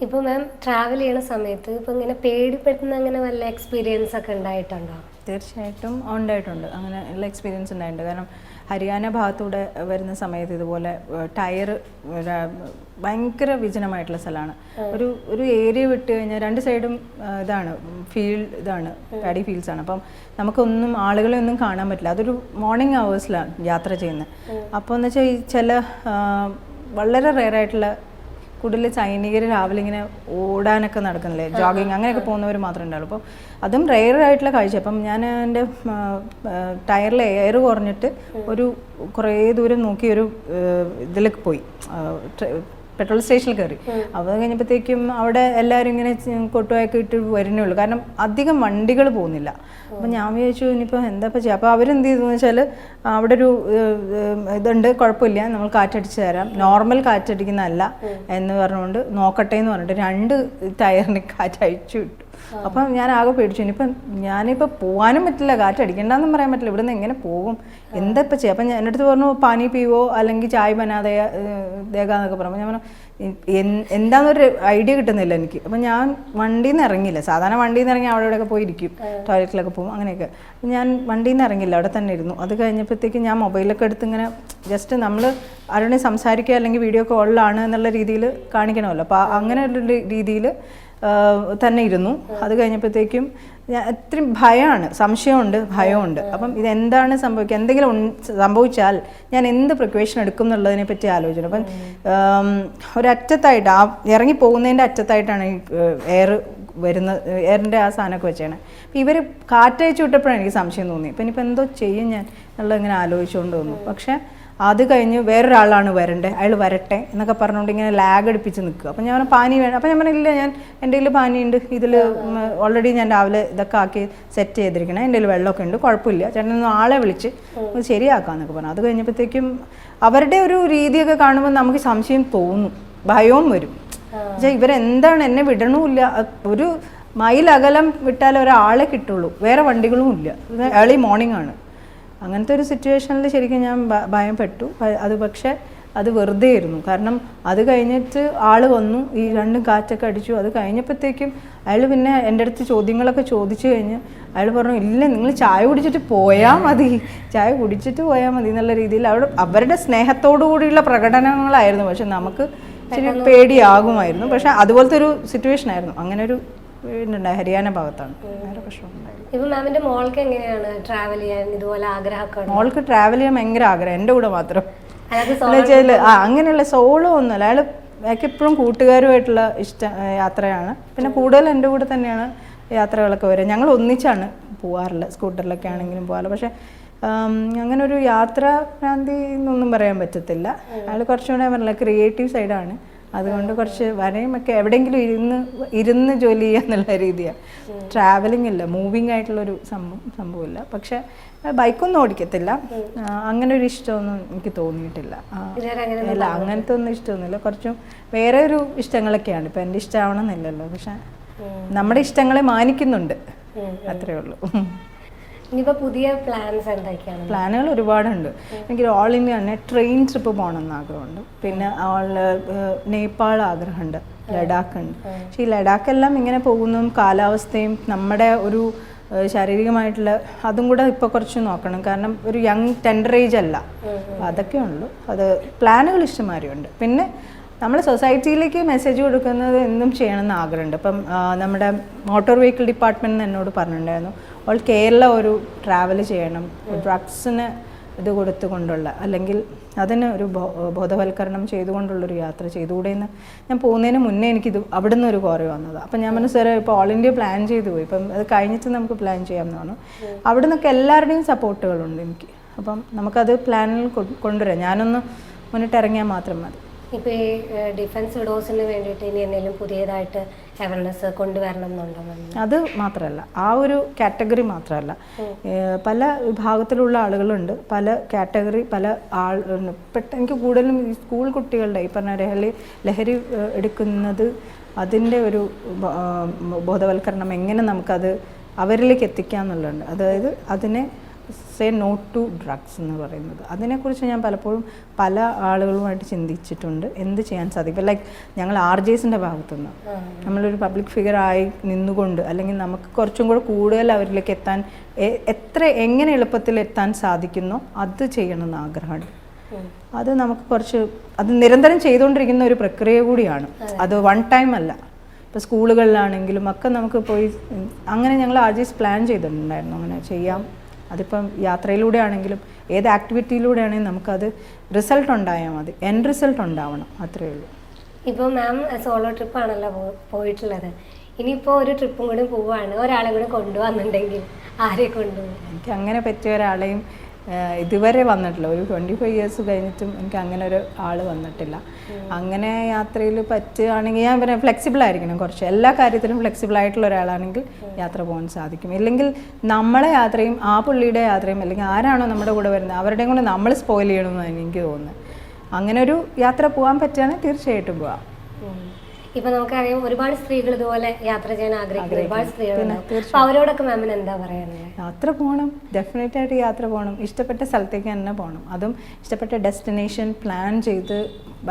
ഇപ്പോൾ മാം ട്രാവൽ ചെയ്യുന്ന സമയത്ത് ഇപ്പോൾ ഇങ്ങനെ പേടിപ്പെടുത്തുന്ന അങ്ങനെ വല്ല എക്സ്പീരിയൻസ് ഒക്കെ ഉണ്ടായിട്ടുണ്ടോ? തീർച്ചയായിട്ടും ഉണ്ടായിട്ടുണ്ട്. അങ്ങനെ ഉള്ള എക്സ്പീരിയൻസ് ഉണ്ടായിട്ടുണ്ട്. കാരണം ഹരിയാന ഭാഗത്തൂടെ വരുന്ന സമയത്ത് ഇതുപോലെ ടയർ ഭയങ്കര വിജനമായിട്ടുള്ള സ്ഥലമാണ്. ഒരു ഏരിയ വിട്ട് കഴിഞ്ഞാൽ 2 സൈഡും ഇതാണ് ഇതാണ് പാഡി ഫീൽഡ്സാണ്. അപ്പം നമുക്കൊന്നും ആളുകളെ ഒന്നും കാണാൻ പറ്റില്ല. അതൊരു മോർണിംഗ് അവേഴ്സിലാണ് യാത്ര ചെയ്യുന്നത്. അപ്പോൾ എന്ന് വെച്ചാൽ ഈ ചില വളരെ റെയറായിട്ടുള്ള കൂടുതൽ സൈനികർ രാവിലെ ഇങ്ങനെ ഓടാനൊക്കെ നടക്കുന്നില്ലേ, ജോഗിങ് അങ്ങനെയൊക്കെ പോകുന്നവർ മാത്രമേ ഉണ്ടാവുള്ളൂ. അപ്പോൾ അതും റെയറായിട്ടുള്ള കാഴ്ച. അപ്പം ഞാൻ എൻ്റെ ടയറിൽ എയർ കുറഞ്ഞിട്ട് കുറേ ദൂരം നോക്കി ഒരു ഇതിലേക്ക് പോയി, പെട്രോൾ സ്റ്റേഷനിൽ കയറി. അപ്പോൾ കഴിഞ്ഞപ്പോഴത്തേക്കും അവിടെ എല്ലാവരും ഇങ്ങനെ കൊട്ടുവായൊക്കെ ഇട്ട് വരുന്നേ ഉള്ളൂ. കാരണം അധികം വണ്ടികൾ പോകുന്നില്ല. അപ്പം ഞാൻ വിചാരിച്ചു ഇനിയിപ്പോൾ എന്താ ചെയ്യുക. അപ്പോൾ അവരെന്ത് ചെയ്തെന്ന് വെച്ചാൽ അവിടെ ഒരു ഇതുണ്ട്, കുഴപ്പമില്ല, നമ്മൾ കാറ്റടിച്ച് തരാം, നോർമൽ കാറ്റടിക്കുന്നതല്ല എന്ന് പറഞ്ഞുകൊണ്ട് നോക്കട്ടെ എന്ന് പറഞ്ഞിട്ട് 2 ടയറിന് കാറ്റടിച്ചു വിട്ടു. അപ്പം ഞാൻ ആകെ പേടിച്ചു. ഞാനിപ്പോൾ പോകാനും പറ്റില്ല, കാറ്റടിക്കണ്ടെന്നും പറയാൻ പറ്റില്ല, ഇവിടെ നിന്ന് എങ്ങനെ പോകും, എന്താ ഇപ്പം ചെയ്യുക. അപ്പം എൻ്റെ അടുത്ത് പറഞ്ഞു പാനി പീവോ അല്ലെങ്കിൽ ചായ ബനാതെ ദേഗാന്നൊക്കെ പറഞ്ഞു. ഞാൻ പറഞ്ഞു എന്താണെന്നൊരു ഐഡിയ കിട്ടുന്നില്ല എനിക്ക്. അപ്പം ഞാൻ വണ്ടിയിൽ നിന്ന് ഇറങ്ങിയില്ല. സാധാരണ വണ്ടിയിൽ നിന്ന് ഇറങ്ങി അവിടെ ഇവിടെയൊക്കെ പോയിരിക്കും, ടോയ്ലറ്റിലൊക്കെ പോകും, അങ്ങനെയൊക്കെ. ഞാൻ വണ്ടിയിൽ നിന്ന് ഇറങ്ങില്ല, അവിടെ തന്നെ ഇരുന്നു. അത് കഴിഞ്ഞപ്പോഴത്തേക്കും ഞാൻ മൊബൈലൊക്കെ എടുത്ത് ഇങ്ങനെ ജസ്റ്റ് നമ്മൾ ആരോടെയും സംസാരിക്കുക അല്ലെങ്കിൽ വീഡിയോ കോളിലാണ് എന്നുള്ള രീതിയിൽ കാണിക്കണമല്ലോ. അപ്പോൾ അങ്ങനെ ഒരു രീതിയിൽ തന്നെ ഇരുന്നു. അത് കഴിഞ്ഞപ്പോഴത്തേക്കും ഞാൻ ഇത്രയും ഭയമാണ്, സംശയമുണ്ട്, ഭയമുണ്ട്. അപ്പം ഇതെന്താണ് സംഭവിക്കുക, എന്തെങ്കിലും സംഭവിച്ചാൽ ഞാൻ എന്ത് പ്രിക്കോഷൻ എടുക്കും എന്നുള്ളതിനെ പറ്റി ആലോചന. അപ്പം ഒരറ്റത്തായിട്ട് ഇറങ്ങി പോകുന്നതിൻ്റെ അറ്റത്തായിട്ടാണ് ഈ എയറിൻ്റെ ആ സാധനമൊക്കെ വെച്ചാണ്. അപ്പം ഇവർ കാറ്റയച്ചു വിട്ടപ്പോഴാണ് എനിക്ക് സംശയം തോന്നി. അപ്പം ഇനിയിപ്പോൾ എന്തോ ചെയ്യും ഞാൻ എന്നുള്ളത് ഇങ്ങനെ ആലോചിച്ചുകൊണ്ട് തോന്നു. പക്ഷേ അത് കഴിഞ്ഞ് വേറൊരാളാണ് വരണ്ടേ, അയാൾ വരട്ടെ എന്നൊക്കെ പറഞ്ഞുകൊണ്ട് ഇങ്ങനെ ലാഗ് അടുപ്പിച്ച് നിൽക്കുക. അപ്പം ഞാൻ പാനി വേണം. അപ്പം ഞാൻ പറഞ്ഞില്ല, എൻ്റെ കയ്യിൽ പാനിയുണ്ട്, ഇതിൽ ഓൾറെഡി ഞാൻ രാവിലെ ഇതൊക്കെ ആക്കി സെറ്റ് ചെയ്തിരിക്കണം, എൻ്റെ കയ്യിൽ വെള്ളമൊക്കെ ഉണ്ട്, കുഴപ്പമില്ല, ചേട്ടനൊന്ന് ആളെ വിളിച്ച് ശരിയാക്കാമെന്നൊക്കെ പറഞ്ഞു. അത് കഴിഞ്ഞപ്പോഴത്തേക്കും അവരുടെ ഒരു രീതിയൊക്കെ കാണുമ്പോൾ നമുക്ക് സംശയം തോന്നും, ഭയവും വരും. പക്ഷേ ഇവരെന്താണ്, എന്നെ വിടണമില്ല, ഒരു മൈൽ അകലം വിട്ടാൽ ഒരാളെ കിട്ടുള്ളൂ, വേറെ വണ്ടികളും ഇല്ല, ഏർലി മോർണിംഗ് ആണ്. അങ്ങനത്തെ ഒരു സിറ്റുവേഷനിൽ ശരിക്കും ഞാൻ ഭയപ്പെട്ടു. അത് പക്ഷേ അത് വെറുതെ ആയിരുന്നു. കാരണം അത് കഴിഞ്ഞിട്ട് ആൾ വന്നു, ഈ 2 കാറ്റൊക്കെ അടിച്ചു. അത് കഴിഞ്ഞപ്പോഴത്തേക്കും അയാൾ പിന്നെ എൻ്റെ അടുത്ത് ചോദ്യങ്ങളൊക്കെ ചോദിച്ചു കഴിഞ്ഞ് അയാൾ പറഞ്ഞു, ഇല്ല നിങ്ങൾ ചായ കുടിച്ചിട്ട് പോയാൽ മതി, ചായ കുടിച്ചിട്ട് പോയാൽ മതി എന്നുള്ള രീതിയിൽ അവരുടെ സ്നേഹത്തോടു കൂടിയുള്ള പ്രകടനങ്ങളായിരുന്നു. പക്ഷെ നമുക്ക് ഇച്ചിരി പേടിയാകുമായിരുന്നു. പക്ഷെ അതുപോലത്തെ ഒരു സിറ്റുവേഷൻ ആയിരുന്നു. അങ്ങനെ ഒരു വീടുണ്ടായി, ഹരിയാന ഭാഗത്താണ്. വേറെ പ്രശ്നമുണ്ടായില്ല. ഇപ്പൊ മാമിന്റെ മോൾക്ക് എങ്ങനെയാണ് ട്രാവൽ ചെയ്യാൻ ഇതുപോലെ ആഗ്രഹമൊക്കെ? മോൾക്ക് ട്രാവൽ ചെയ്യാൻ ഭയങ്കര ആഗ്രഹം, എൻ്റെ കൂടെ മാത്രം. അങ്ങനെയുള്ള സോളോ ഒന്നുമല്ല, അയാൾക്ക് എപ്പോഴും കൂട്ടുകാരുമായിട്ടുള്ള യാത്രയാണ്. പിന്നെ കൂടുതൽ എൻ്റെ കൂടെ തന്നെയാണ് യാത്രകളൊക്കെ വരിക. ഞങ്ങൾ ഒന്നിച്ചാണ് പോകാറുള്ളത്, സ്കൂട്ടറിലൊക്കെ ആണെങ്കിലും പോകാറുള്ളത്. പക്ഷെ അങ്ങനെ ഒരു യാത്രാ ഭ്രാന്തി എന്നൊന്നും പറയാൻ പറ്റത്തില്ല. അയാൾ കുറച്ചുകൂടെ പറഞ്ഞില്ല ക്രിയേറ്റീവ് സൈഡാണ്. അതുകൊണ്ട് കുറച്ച് വരെയുമൊക്കെ എവിടെയെങ്കിലും ഇരുന്ന് ജോലി ചെയ്യുക എന്നുള്ള രീതിയാണ്. ട്രാവലിംഗ് ഇല്ല, മൂവിങ് ആയിട്ടുള്ളൊരു സംഭവമില്ല. പക്ഷെ ബൈക്കൊന്നും ഓടിക്കത്തില്ല, അങ്ങനെ ഒരു ഇഷ്ടമൊന്നും എനിക്ക് തോന്നിയിട്ടില്ല. അല്ല, അങ്ങനത്തെ ഒന്നും ഇഷ്ടമൊന്നുമില്ല. കുറച്ചും വേറെ ഒരു ഇഷ്ടങ്ങളൊക്കെയാണ്. ഇപ്പം എൻ്റെ ഇഷ്ടമാവണമെന്നില്ലല്ലോ, പക്ഷെ നമ്മുടെ ഇഷ്ടങ്ങളെ മാനിക്കുന്നുണ്ട്, അത്രേ ഉള്ളൂ. ഇനിയിപ്പോൾ പുതിയ പ്ലാൻസ് എന്തൊക്കെയാണ്? പ്ലാനുകൾ ഒരുപാടുണ്ട്. എനിക്ക് ഓൾ ഇന്ത്യ തന്നെ ട്രെയിൻ ട്രിപ്പ് പോകണമെന്ന് ആഗ്രഹമുണ്ട്. പിന്നെ നേപ്പാൾ ആഗ്രഹമുണ്ട്, ലഡാക്ക് ഉണ്ട്. പക്ഷേ ഈ ലഡാക്കെല്ലാം ഇങ്ങനെ പോകുന്നതും കാലാവസ്ഥയും നമ്മുടെ ഒരു ശാരീരികമായിട്ടുള്ള അതും കൂടെ ഇപ്പോൾ കുറച്ച് നോക്കണം. കാരണം ഒരു യങ് ടെൻഡർ ഏജ് അല്ല, അതൊക്കെ ഉള്ളൂ. അത് പ്ലാനുകൾ ഇഷ്ടംമാതിരിയുണ്ട്. പിന്നെ നമ്മൾ സൊസൈറ്റിയിലേക്ക് മെസ്സേജ് കൊടുക്കുന്നത് എന്തും ചെയ്യണമെന്ന് ആഗ്രഹമുണ്ട്. ഇപ്പം നമ്മുടെ മോട്ടോർ വെഹിക്കിൾ ഡിപ്പാർട്ട്മെൻറ്റ് എന്നോട് പറഞ്ഞിട്ടുണ്ടായിരുന്നു, അവൾ കേരള ഒരു ട്രാവൽ ചെയ്യണം, ഡ്രഗ്സിന് ഇത് കൊടുത്തുകൊണ്ടുള്ള അല്ലെങ്കിൽ അതിന് ഒരു ബോധവൽക്കരണം ചെയ്തുകൊണ്ടുള്ളൊരു യാത്ര ചെയ്തുകൂടെയെന്ന് ഞാൻ പോകുന്നതിന് മുന്നേ എനിക്കിത് അവിടെ നിന്ന് ഒരു കുറവ് വന്നതാണ്. അപ്പം ഞാൻ പറഞ്ഞു, സാറേ ഇപ്പോൾ ഓൾ ഇന്ത്യ പ്ലാൻ ചെയ്തു പോയി, ഇപ്പം അത് കഴിഞ്ഞിട്ട് നമുക്ക് പ്ലാൻ ചെയ്യാമെന്ന് പറഞ്ഞു. അവിടെ നിന്നൊക്കെ എല്ലാവരുടെയും സപ്പോർട്ടുകളുണ്ട് എനിക്ക്. അപ്പം നമുക്കത് പ്ലാനിൽ കൊണ്ടുവരാം, ഞാനൊന്ന് മുന്നിട്ടിറങ്ങിയാൽ മാത്രം മതി. ഇപ്പോൾ ഈ ഡിഫൻസ് വിഡോസിന് വേണ്ടിയിട്ട് ഇനി എന്തെങ്കിലും പുതിയതായിട്ട് അവയർനെസ് കൊണ്ടുവരണം എന്നുണ്ടോ മാം? അത് മാത്രമല്ല, ആ ഒരു കാറ്റഗറി മാത്രമല്ല, പല വിഭാഗത്തിലുള്ള ആളുകളുണ്ട്, പല കാറ്റഗറി, പല എനിക്ക് കൂടുതലും ഈ സ്കൂൾ കുട്ടികളുടെ ഈ പറഞ്ഞ ലഹരി എടുക്കുന്നത് അതിൻ്റെ ഒരു ബോധവൽക്കരണം എങ്ങനെ നമുക്കത് അവരിലേക്ക് എത്തിക്കാം എന്നുള്ളതുണ്ട്. അതായത് അതിനെ സേ നോ ടു ഡ്രഗ്സ് എന്ന് പറയുന്നത്, അതിനെക്കുറിച്ച് ഞാൻ പലപ്പോഴും പല ആളുകളുമായിട്ട് ചിന്തിച്ചിട്ടുണ്ട്. എന്ത് ചെയ്യാൻ സാധിക്കും, ലൈക്ക് ഞങ്ങൾ RJസിൻ്റെ ഭാഗത്തുനിന്ന് നമ്മളൊരു പബ്ലിക് ഫിഗർ ആയി നിന്നുകൊണ്ട്, അല്ലെങ്കിൽ നമുക്ക് കുറച്ചും കൂടെ കൂടുതൽ അവരിലേക്ക് എത്താൻ എങ്ങനെ എളുപ്പത്തിൽ എത്താൻ സാധിക്കുന്നോ അത് ചെയ്യണമെന്ന് ആഗ്രഹമുണ്ട്. അത് നമുക്ക് അത് നിരന്തരം ചെയ്തുകൊണ്ടിരിക്കുന്ന ഒരു പ്രക്രിയ കൂടിയാണ്, അത് വൺ ടൈം അല്ല. ഇപ്പോൾ സ്കൂളുകളിലാണെങ്കിലും ഒക്കെ നമുക്ക് പോയി അങ്ങനെ ഞങ്ങൾ RJs പ്ലാൻ ചെയ്തിട്ടുണ്ടായിരുന്നു, അങ്ങനെ ചെയ്യാം. അതിപ്പം യാത്രയിലൂടെ ആണെങ്കിലും ഏത് ആക്ടിവിറ്റിയിലൂടെ ആണെങ്കിലും നമുക്കത് റിസൾട്ട് ഉണ്ടായാൽ മതി, എൻഡ് റിസൾട്ട് ഉണ്ടാവണം, അത്രയേ ഉള്ളൂ. ഇപ്പോൾ മാം സോളോ ട്രിപ്പാണല്ലോ പോയിട്ടുള്ളത്, ഇനിയിപ്പോൾ ഒരു ട്രിപ്പും കൂടി പോവുകയാണ്, ഒരാളെ കൂടി കൊണ്ടുവന്നിട്ടുണ്ടെങ്കിൽ ആരെ കൊണ്ടുപോകും? എനിക്ക് അങ്ങനെ പറ്റിയ ഒരാളെയും ഇതുവരെ വന്നിട്ടില്ല. ഒരു 25 ഇയേഴ്സ് കഴിഞ്ഞിട്ടും എനിക്ക് അങ്ങനെ ഒരു ആൾ വന്നിട്ടില്ല. അങ്ങനെ യാത്രയിൽ പറ്റുകയാണെങ്കിൽ ഞാൻ പറയാം, ഫ്ലെക്സിബിൾ ആയിരിക്കണം കുറച്ച്, എല്ലാ കാര്യത്തിലും ഫ്ലെക്സിബിൾ ആയിട്ടുള്ള ഒരാളാണെങ്കിൽ യാത്ര പോകാൻ സാധിക്കും. ഇല്ലെങ്കിൽ നമ്മളെ യാത്രയും ആ പുള്ളിയുടെ യാത്രയും, അല്ലെങ്കിൽ ആരാണോ നമ്മുടെ കൂടെ വരുന്നത് അവരുടെയും കൂടെ നമ്മൾ സ്പോയിൽ ചെയ്യണമെന്നാണ് എനിക്ക് തോന്നുന്നത്. അങ്ങനെ ഒരു യാത്ര പോകാൻ പറ്റുകയാണെങ്കിൽ തീർച്ചയായിട്ടും പോവാം. ഇപ്പൊ നമുക്കറിയാം ഒരുപാട് സ്ത്രീകൾ ഇതുപോലെ യാത്ര ചെയ്യാൻ ആഗ്രഹിക്കുന്ന ഒരുപാട് സ്ത്രീകളുണ്ടാവും. അപ്പൊ അവരോടൊക്കെ മാമിന് എന്താ പറയാനുള്ളത്? യാത്ര പോകണം, ഡെഫിനറ്റ് ആയിട്ട് യാത്ര പോകണം. ഇഷ്ടപ്പെട്ട സ്ഥലത്തേക്ക് തന്നെ പോകണം, അതും ഇഷ്ടപ്പെട്ട ഡെസ്റ്റിനേഷൻ പ്ലാൻ ചെയ്ത്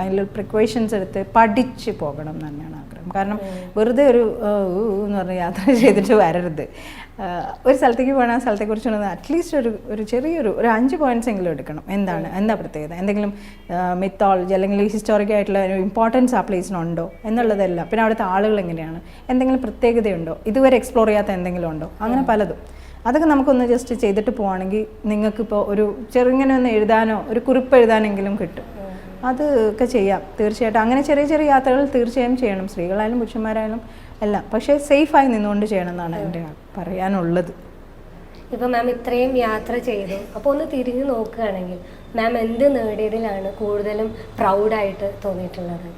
അതിൽ പ്രിക്കോഷൻസ് എടുത്ത് പഠിച്ച് പോകണം എന്ന് തന്നെയാണ് ആഗ്രഹം. കാരണം വെറുതെ ഒരു എന്ന് പറഞ്ഞ് യാത്ര ചെയ്തിട്ട് വരരുത്. ഒരു സ്ഥലത്തേക്ക് പോകണം, ആ സ്ഥലത്തെക്കുറിച്ച് അറ്റ്ലീസ്റ്റ് ഒരു ചെറിയൊരു 5 പോയിന്റ്സ് എങ്കിലും എടുക്കണം. എന്താ പ്രത്യേകത, എന്തെങ്കിലും മിത്തോളജി അല്ലെങ്കിൽ ഹിസ്റ്റോറിക് ആയിട്ടുള്ള ഒരു ഇമ്പോർട്ടൻസ് ആ പ്ലേസിനുണ്ടോ എന്നുള്ളതെല്ലാം, പിന്നെ അവിടുത്തെ ആളുകൾ എങ്ങനെയാണ്, എന്തെങ്കിലും പ്രത്യേകതയുണ്ടോ, ഇതുവരെ എക്സ്പ്ലോർ ചെയ്യാത്ത എന്തെങ്കിലും ഉണ്ടോ, അങ്ങനെ പലതും. അതൊക്കെ നമുക്കൊന്ന് ജസ്റ്റ് ചെയ്തിട്ട് പോവുകയാണെങ്കിൽ നിങ്ങൾക്കിപ്പോൾ ഒരു ചെറുങ്ങനെ ഒന്ന് എഴുതാനോ ഒരു കുറിപ്പ് എഴുതാനെങ്കിലും കിട്ടും. അതൊക്കെ ചെയ്യാം തീർച്ചയായിട്ടും. അങ്ങനെ ചെറിയ ചെറിയ യാത്രകൾ തീർച്ചയായും ചെയ്യണം, സ്ത്രീകളായാലും പുരുഷന്മാരായാലും എല്ലാം. പക്ഷേ സേഫായി നിന്നുകൊണ്ട് ചെയ്യണം എന്നാണ് എൻ്റെ പറയാനുള്ളത്. ഇപ്പം മാം ഇത്രയും യാത്ര ചെയ്തു, അപ്പോൾ ഒന്ന് തിരിഞ്ഞു നോക്കുകയാണെങ്കിൽ മാം എന്ത് നേടിയതിലാണ് കൂടുതലും പ്രൗഡായിട്ട് തോന്നിയിട്ടുള്ളത്?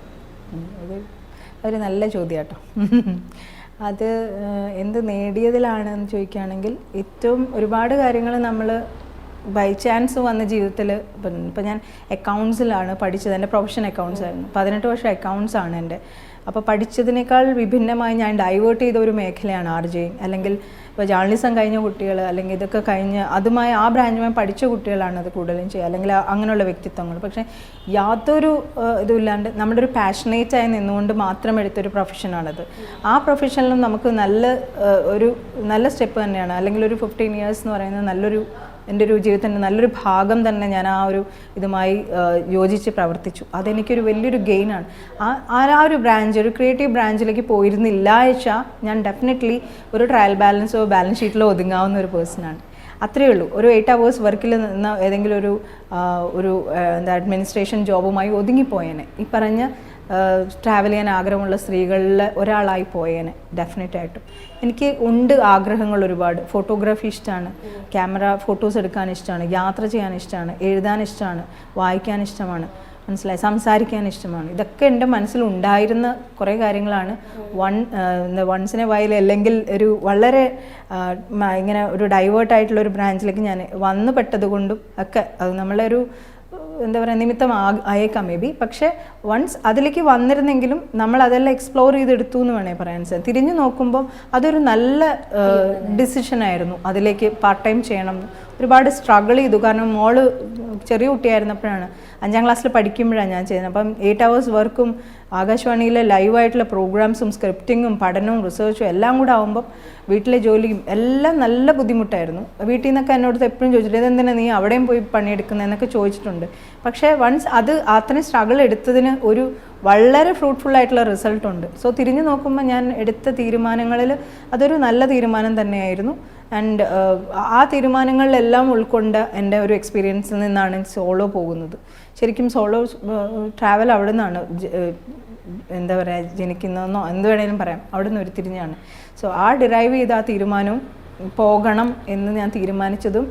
ഒരു നല്ല ചോദ്യം കേട്ടോ. അത് എന്ത് നേടിയതിലാണെന്ന് ചോദിക്കുകയാണെങ്കിൽ ഏറ്റവും ഒരുപാട് കാര്യങ്ങൾ നമ്മൾ ബൈ ചാൻസ് വന്ന ജീവിതത്തിൽ, ഇപ്പം ഞാൻ അക്കൗണ്ട്സിലാണ് പഠിച്ചത്, എൻ്റെ പ്രൊഫഷൻ അക്കൗണ്ട്സ് ആയിരുന്നു. 18 വർഷം അക്കൗണ്ട്സ് ആണ് എൻ്റെ. അപ്പോൾ പഠിച്ചതിനേക്കാൾ വിഭിന്നമായി ഞാൻ ഡൈവേർട്ട് ചെയ്ത ഒരു മേഖലയാണ് RJ. അല്ലെങ്കിൽ ഇപ്പോൾ ജേർണലിസം കഴിഞ്ഞ കുട്ടികൾ, അല്ലെങ്കിൽ ഇതൊക്കെ കഴിഞ്ഞ് അതുമായി ആ ബ്രാഞ്ചുമായി പഠിച്ച കുട്ടികളാണ് അത് കൂടുതലും ചെയ്യുക, അല്ലെങ്കിൽ അങ്ങനെയുള്ള വ്യക്തിത്വങ്ങൾ. പക്ഷേ യാതൊരു ഇതുമില്ലാണ്ട് നമ്മുടെ ഒരു പാഷനേറ്റായി നിന്നുകൊണ്ട് മാത്രം എടുത്തൊരു പ്രൊഫഷനാണത്. ആ പ്രൊഫഷനിലും നമുക്ക് നല്ല സ്റ്റെപ്പ് തന്നെയാണ്. അല്ലെങ്കിൽ ഒരു 15 ഇയേഴ്സ് എന്ന് പറയുന്നത് എൻ്റെ ഒരു ജീവിതത്തിൻ്റെ നല്ലൊരു ഭാഗം തന്നെ ഞാൻ ആ ഒരു ഇതുമായി യോജിച്ച് പ്രവർത്തിച്ചു. അതെനിക്കൊരു വലിയൊരു ഗെയിനാണ്. ആ ഒരു ബ്രാഞ്ച്, ഒരു ക്രിയേറ്റീവ് ബ്രാഞ്ചിലേക്ക് പോയിരുന്നില്ല വെച്ചാൽ ഞാൻ ഡെഫിനറ്റ്ലി ഒരു ട്രയൽ ബാലൻസോ ബാലൻസ് ഷീറ്റിലോ ഒതുങ്ങാവുന്ന ഒരു പേഴ്സണാണ്. അത്രയേ ഉള്ളൂ. ഒരു 8 hours വർക്കിൽ നിന്ന് ഏതെങ്കിലും ഒരു അഡ്മിനിസ്ട്രേഷൻ ജോബുമായി ഒതുങ്ങിപ്പോയേനെ, ഈ പറഞ്ഞ ട്രാവൽ ചെയ്യാൻ ആഗ്രഹമുള്ള സ്ത്രീകളിൽ ഒരാളായി പോയേനെ ഡെഫിനറ്റായിട്ടും. എനിക്ക് ആഗ്രഹങ്ങൾ ഒരുപാട്. ഫോട്ടോഗ്രാഫി ഇഷ്ടമാണ്, ക്യാമറ ഫോട്ടോസ് എടുക്കാൻ ഇഷ്ടമാണ്, യാത്ര ചെയ്യാൻ ഇഷ്ടമാണ്, എഴുതാൻ ഇഷ്ടമാണ്, വായിക്കാൻ ഇഷ്ടമാണ്, മനസ്സിലായി, സംസാരിക്കാൻ ഇഷ്ടമാണ്. ഇതൊക്കെ എൻ്റെ മനസ്സിലുണ്ടായിരുന്ന കുറേ കാര്യങ്ങളാണ്. വൺസിനെ വയൽ അല്ലെങ്കിൽ ഒരു വളരെ ഇങ്ങനെ ഒരു ഡൈവേർട്ടായിട്ടുള്ള ഒരു ബ്രാഞ്ചിലേക്ക് ഞാൻ വന്നു പെട്ടത് കൊണ്ടും ഒക്കെ അത് നമ്മളെ ഒരു എന്താ പറയുക നിമിത്തം ആയേക്കാം മേ ബി. പക്ഷേ വൺസ് അതിലേക്ക് വന്നിരുന്നെങ്കിലും നമ്മൾ അതെല്ലാം എക്സ്പ്ലോർ ചെയ്തെടുത്തു എന്ന് വേണേൽ പറയാൻ സാധിക്കും. തിരിഞ്ഞു നോക്കുമ്പോൾ അതൊരു നല്ല ഡിസിഷനായിരുന്നു. അതിലേക്ക് പാർട്ട് ടൈം ചെയ്യണം. ഒരുപാട് സ്ട്രഗിൾ ചെയ്തു. കാരണം മോള് ചെറിയ കുട്ടിയായിരുന്നപ്പോഴാണ്, 5ാം ക്ലാസ്സിൽ പഠിക്കുമ്പോഴാണ് ഞാൻ ചെയ്യുന്നത്. അപ്പം 8 hours വർക്കും ആകാശവാണിയിലെ ലൈവായിട്ടുള്ള പ്രോഗ്രാംസും സ്ക്രിപ്റ്റിങ്ങും പഠനവും റിസർച്ചും എല്ലാം കൂടെ ആകുമ്പം വീട്ടിലെ ജോലിയും എല്ലാം നല്ല ബുദ്ധിമുട്ടായിരുന്നു. വീട്ടിൽ നിന്നൊക്കെ എന്നോട് എപ്പോഴും ചോദിച്ചിട്ട് ഇതെന്തിനാ നീ അവിടെയും പോയി പണിയെടുക്കുന്നതെന്നൊക്കെ ചോദിച്ചിട്ടുണ്ട്. പക്ഷേ വൺസ് അത്രയും സ്ട്രഗിൾ എടുത്തതിന് ഒരു വളരെ ഫ്രൂട്ട്ഫുൾ ആയിട്ടുള്ള റിസൾട്ട് ഉണ്ട്. സോ തിരിഞ്ഞു നോക്കുമ്പോൾ ഞാൻ എടുത്ത തീരുമാനങ്ങളിൽ അതൊരു നല്ല തീരുമാനം തന്നെയായിരുന്നു. ആൻഡ് ആ തീരുമാനങ്ങളിലെല്ലാം ഉൾക്കൊണ്ട് എൻ്റെ ഒരു എക്സ്പീരിയൻസിൽ നിന്നാണ് സോളോ പോകുന്നത്. ശരിക്കും സോളോ ട്രാവൽ അവിടെ നിന്നാണ് എന്താ പറയുക ജനിക്കുന്നതെന്നോ എന്ത് വേണേലും പറയാം, അവിടെ നിന്ന് ഉരുത്തിരിഞ്ഞാണ്. സോ ആ ഡിറൈവ് ചെയ്ത ആ തീരുമാനവും പോകണം എന്ന് ഞാൻ തീരുമാനിച്ചതും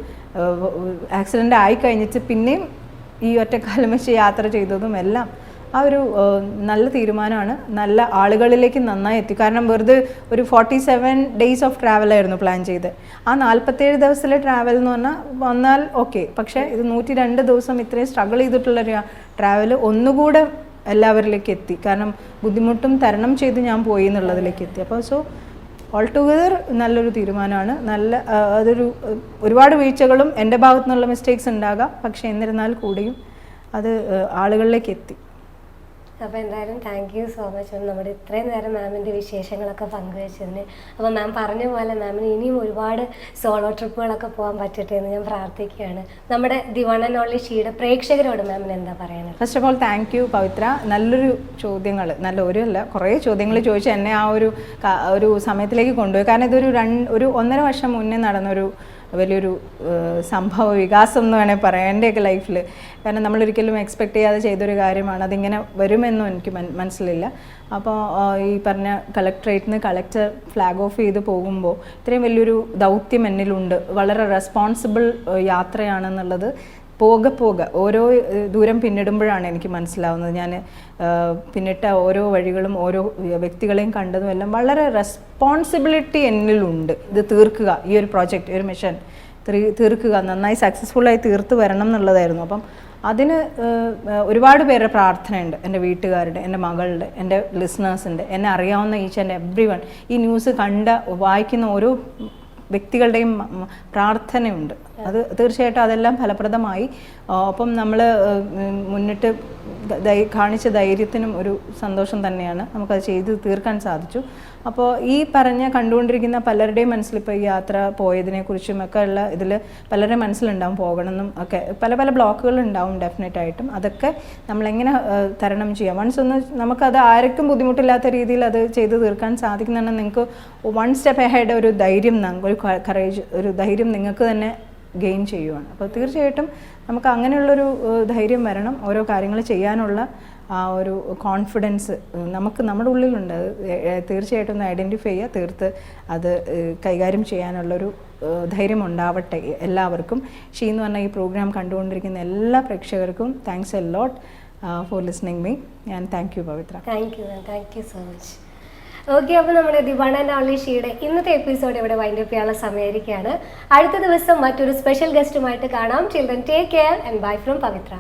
ആക്സിഡൻ്റ് ആയി കഴിഞ്ഞിട്ട് പിന്നെയും ഈ ഒറ്റക്കാലം വെച്ച് യാത്ര ചെയ്തതും എല്ലാം ആ ഒരു നല്ല തീരുമാനമാണ്, നല്ല ആളുകളിലേക്ക് നന്നായി എത്തി. കാരണം വെറുതെ ഒരു 47 days ഓഫ് ട്രാവലായിരുന്നു പ്ലാൻ ചെയ്ത്. ആ 47 ദിവസത്തിലെ ട്രാവൽ എന്ന് പറഞ്ഞാൽ വന്നാൽ ഓക്കെ, പക്ഷേ ഇത് 102 ദിവസം ഇത്രയും സ്ട്രഗിൾ ചെയ്തിട്ടുള്ളൊരു ട്രാവൽ ഒന്നുകൂടെ എല്ലാവരിലേക്ക് എത്തി. കാരണം ബുദ്ധിമുട്ടും തരണം ചെയ്ത് ഞാൻ പോയി എന്നുള്ളതിലേക്ക് എത്തി. അപ്പോൾ സോ ഓൾ ടുഗദർ നല്ലൊരു തീരുമാനമാണ്. അതൊരു ഒരുപാട് വീഴ്ചകളും എൻ്റെ ഭാഗത്തു നിന്നുള്ള മിസ്റ്റേക്സ് ഉണ്ടാകാം, പക്ഷേ എന്നിരുന്നാൽ കൂടിയും അത് ആളുകളിലേക്ക് എത്തി. അപ്പോൾ എന്തായാലും താങ്ക് യു സോ മച്ച് നമ്മുടെ ഇത്രയും നേരം മാമിൻ്റെ വിശേഷങ്ങളൊക്കെ പങ്കുവെച്ചതിന്. അപ്പോൾ മാം പറഞ്ഞ പോലെ മാമിന് ഇനിയും ഒരുപാട് സോളോ ട്രിപ്പുകളൊക്കെ പോകാൻ പറ്റട്ടെ എന്ന് ഞാൻ പ്രാർത്ഥിക്കുകയാണ്. നമ്മുടെ ദി വൺ ആൻഡ് ഓൺലി ഷീയുടെ പ്രേക്ഷകരോട് മാമിന് എന്താ പറയാനുള്ളത്? First of all thank you Pavithra. നല്ലൊരു ചോദ്യങ്ങൾ, കുറേ ചോദ്യങ്ങൾ ചോദിച്ച് എന്നെ ആ ഒരു സമയത്തിലേക്ക് കൊണ്ടുപോയി. കാരണം ഇതൊരു 1.5 വർഷം മുന്നേ നടന്നൊരു വലിയൊരു സംഭവ വികാസം എന്ന് വേണേൽ പറയാം എൻ്റെയൊക്കെ ലൈഫിൽ. കാരണം നമ്മളൊരിക്കലും എക്സ്പെക്റ്റ് ചെയ്യാതെ ചെയ്തൊരു കാര്യമാണ്. അതിങ്ങനെ വരുമെന്നും എനിക്ക് മനസ്സിലില്ല. അപ്പോൾ ഈ പറഞ്ഞ കളക്ടറേറ്റിൽ നിന്ന് കളക്ടർ ഫ്ലാഗ് ഓഫ് ചെയ്ത് പോകുമ്പോൾ ഇത്രയും വലിയൊരു ദൗത്യം എന്നിലുണ്ട്, വളരെ റെസ്പോൺസിബിൾ യാത്രയാണെന്നുള്ളത് പോകെ ഓരോ ദൂരം പിന്നിടുമ്പോഴാണ് എനിക്ക് മനസ്സിലാവുന്നത്. ഞാൻ പിന്നിട്ട ഓരോ വഴികളും ഓരോ വ്യക്തികളെയും കണ്ടതും എല്ലാം വളരെ റെസ്പോൺസിബിലിറ്റി എന്നിലുണ്ട്. ഇത് തീർക്കുക, ഈ ഒരു പ്രോജക്റ്റ്, ഒരു മിഷൻ തീർക്കുക, നന്നായി സക്സസ്ഫുള്ളായി തീർത്ത് വരണം എന്നുള്ളതായിരുന്നു. അപ്പം അതിന് ഒരുപാട് പേരുടെ പ്രാർത്ഥനയുണ്ട്, എൻ്റെ വീട്ടുകാരുടെ, എൻ്റെ മകളുടെ, എൻ്റെ ലിസണേഴ്സിൻ്റെ, എന്നെ അറിയാവുന്ന ഈച്ച് ആൻഡ് എവ്രി വൺ, ഈ ന്യൂസ് വായിക്കുന്ന ഓരോ വ്യക്തികളുടെയും പ്രാർത്ഥനയുണ്ട്. അത് തീർച്ചയായിട്ടും അതെല്ലാം ഫലപ്രദമായി. ഒപ്പം നമ്മൾ മുന്നിട്ട് കാണിച്ച ധൈര്യത്തിനും ഒരു സന്തോഷം തന്നെയാണ്. നമുക്കത് ചെയ്ത് തീർക്കാൻ സാധിച്ചു. അപ്പോൾ ഈ കണ്ടുകൊണ്ടിരിക്കുന്ന പലരുടെയും മനസ്സിലിപ്പോൾ ഈ യാത്ര പോയതിനെക്കുറിച്ചും ഒക്കെ ഉള്ള ഇതിൽ പലരുടെ മനസ്സിലുണ്ടാവും പോകണമെന്നും ഒക്കെ പല ബ്ലോക്കുകൾ ഉണ്ടാവും ഡെഫിനറ്റായിട്ടും. അതൊക്കെ നമ്മളെങ്ങനെ തരണം ചെയ്യാം, വൺസ് ഒന്ന് നമുക്കത് ആർക്കും ബുദ്ധിമുട്ടില്ലാത്ത രീതിയിൽ അത് ചെയ്ത് തീർക്കാൻ സാധിക്കുന്നുണ്ടെങ്കിൽ നിങ്ങൾക്ക് 1 step ahead ഒരു ധൈര്യം, ഒരു കറേജ്, ഒരു ധൈര്യം നിങ്ങൾക്ക് തന്നെ ഗെയിൻ ചെയ്യുവാണ്. അപ്പോൾ തീർച്ചയായിട്ടും നമുക്ക് അങ്ങനെയുള്ളൊരു ധൈര്യം വരണം. ഓരോ കാര്യങ്ങൾ ചെയ്യാനുള്ള ആ ഒരു കോൺഫിഡൻസ് നമ്മുടെ ഉള്ളിലുണ്ട്. അത് തീർച്ചയായിട്ടും ഒന്ന് ഐഡൻറ്റിഫൈ ചെയ്യുക, തീർത്ത് അത് കൈകാര്യം ചെയ്യാനുള്ളൊരു ധൈര്യം ഉണ്ടാവട്ടെ എല്ലാവർക്കും. ഷീ എന്ന് പറഞ്ഞ ഈ പ്രോഗ്രാം കണ്ടുകൊണ്ടിരിക്കുന്ന എല്ലാ പ്രേക്ഷകർക്കും thanks a lot for listening me. And thank you Pavithra. Thank you so much. Okay, അപ്പോൾ നമ്മുടെ ദി വൺ ആൻഡ് ഓൺലി ഷീയുടെ ഇന്നത്തെ എപ്പിസോഡ് ഇവിടെ വൈൻഡപ്പ് ചെയ്യാനുള്ള സമയമായിരിക്കുകയാണ്. അടുത്ത ദിവസം മറ്റൊരു സ്പെഷ്യൽ ഗസ്റ്റുമായിട്ട് കാണാം. Children take care and bye from Pavithra.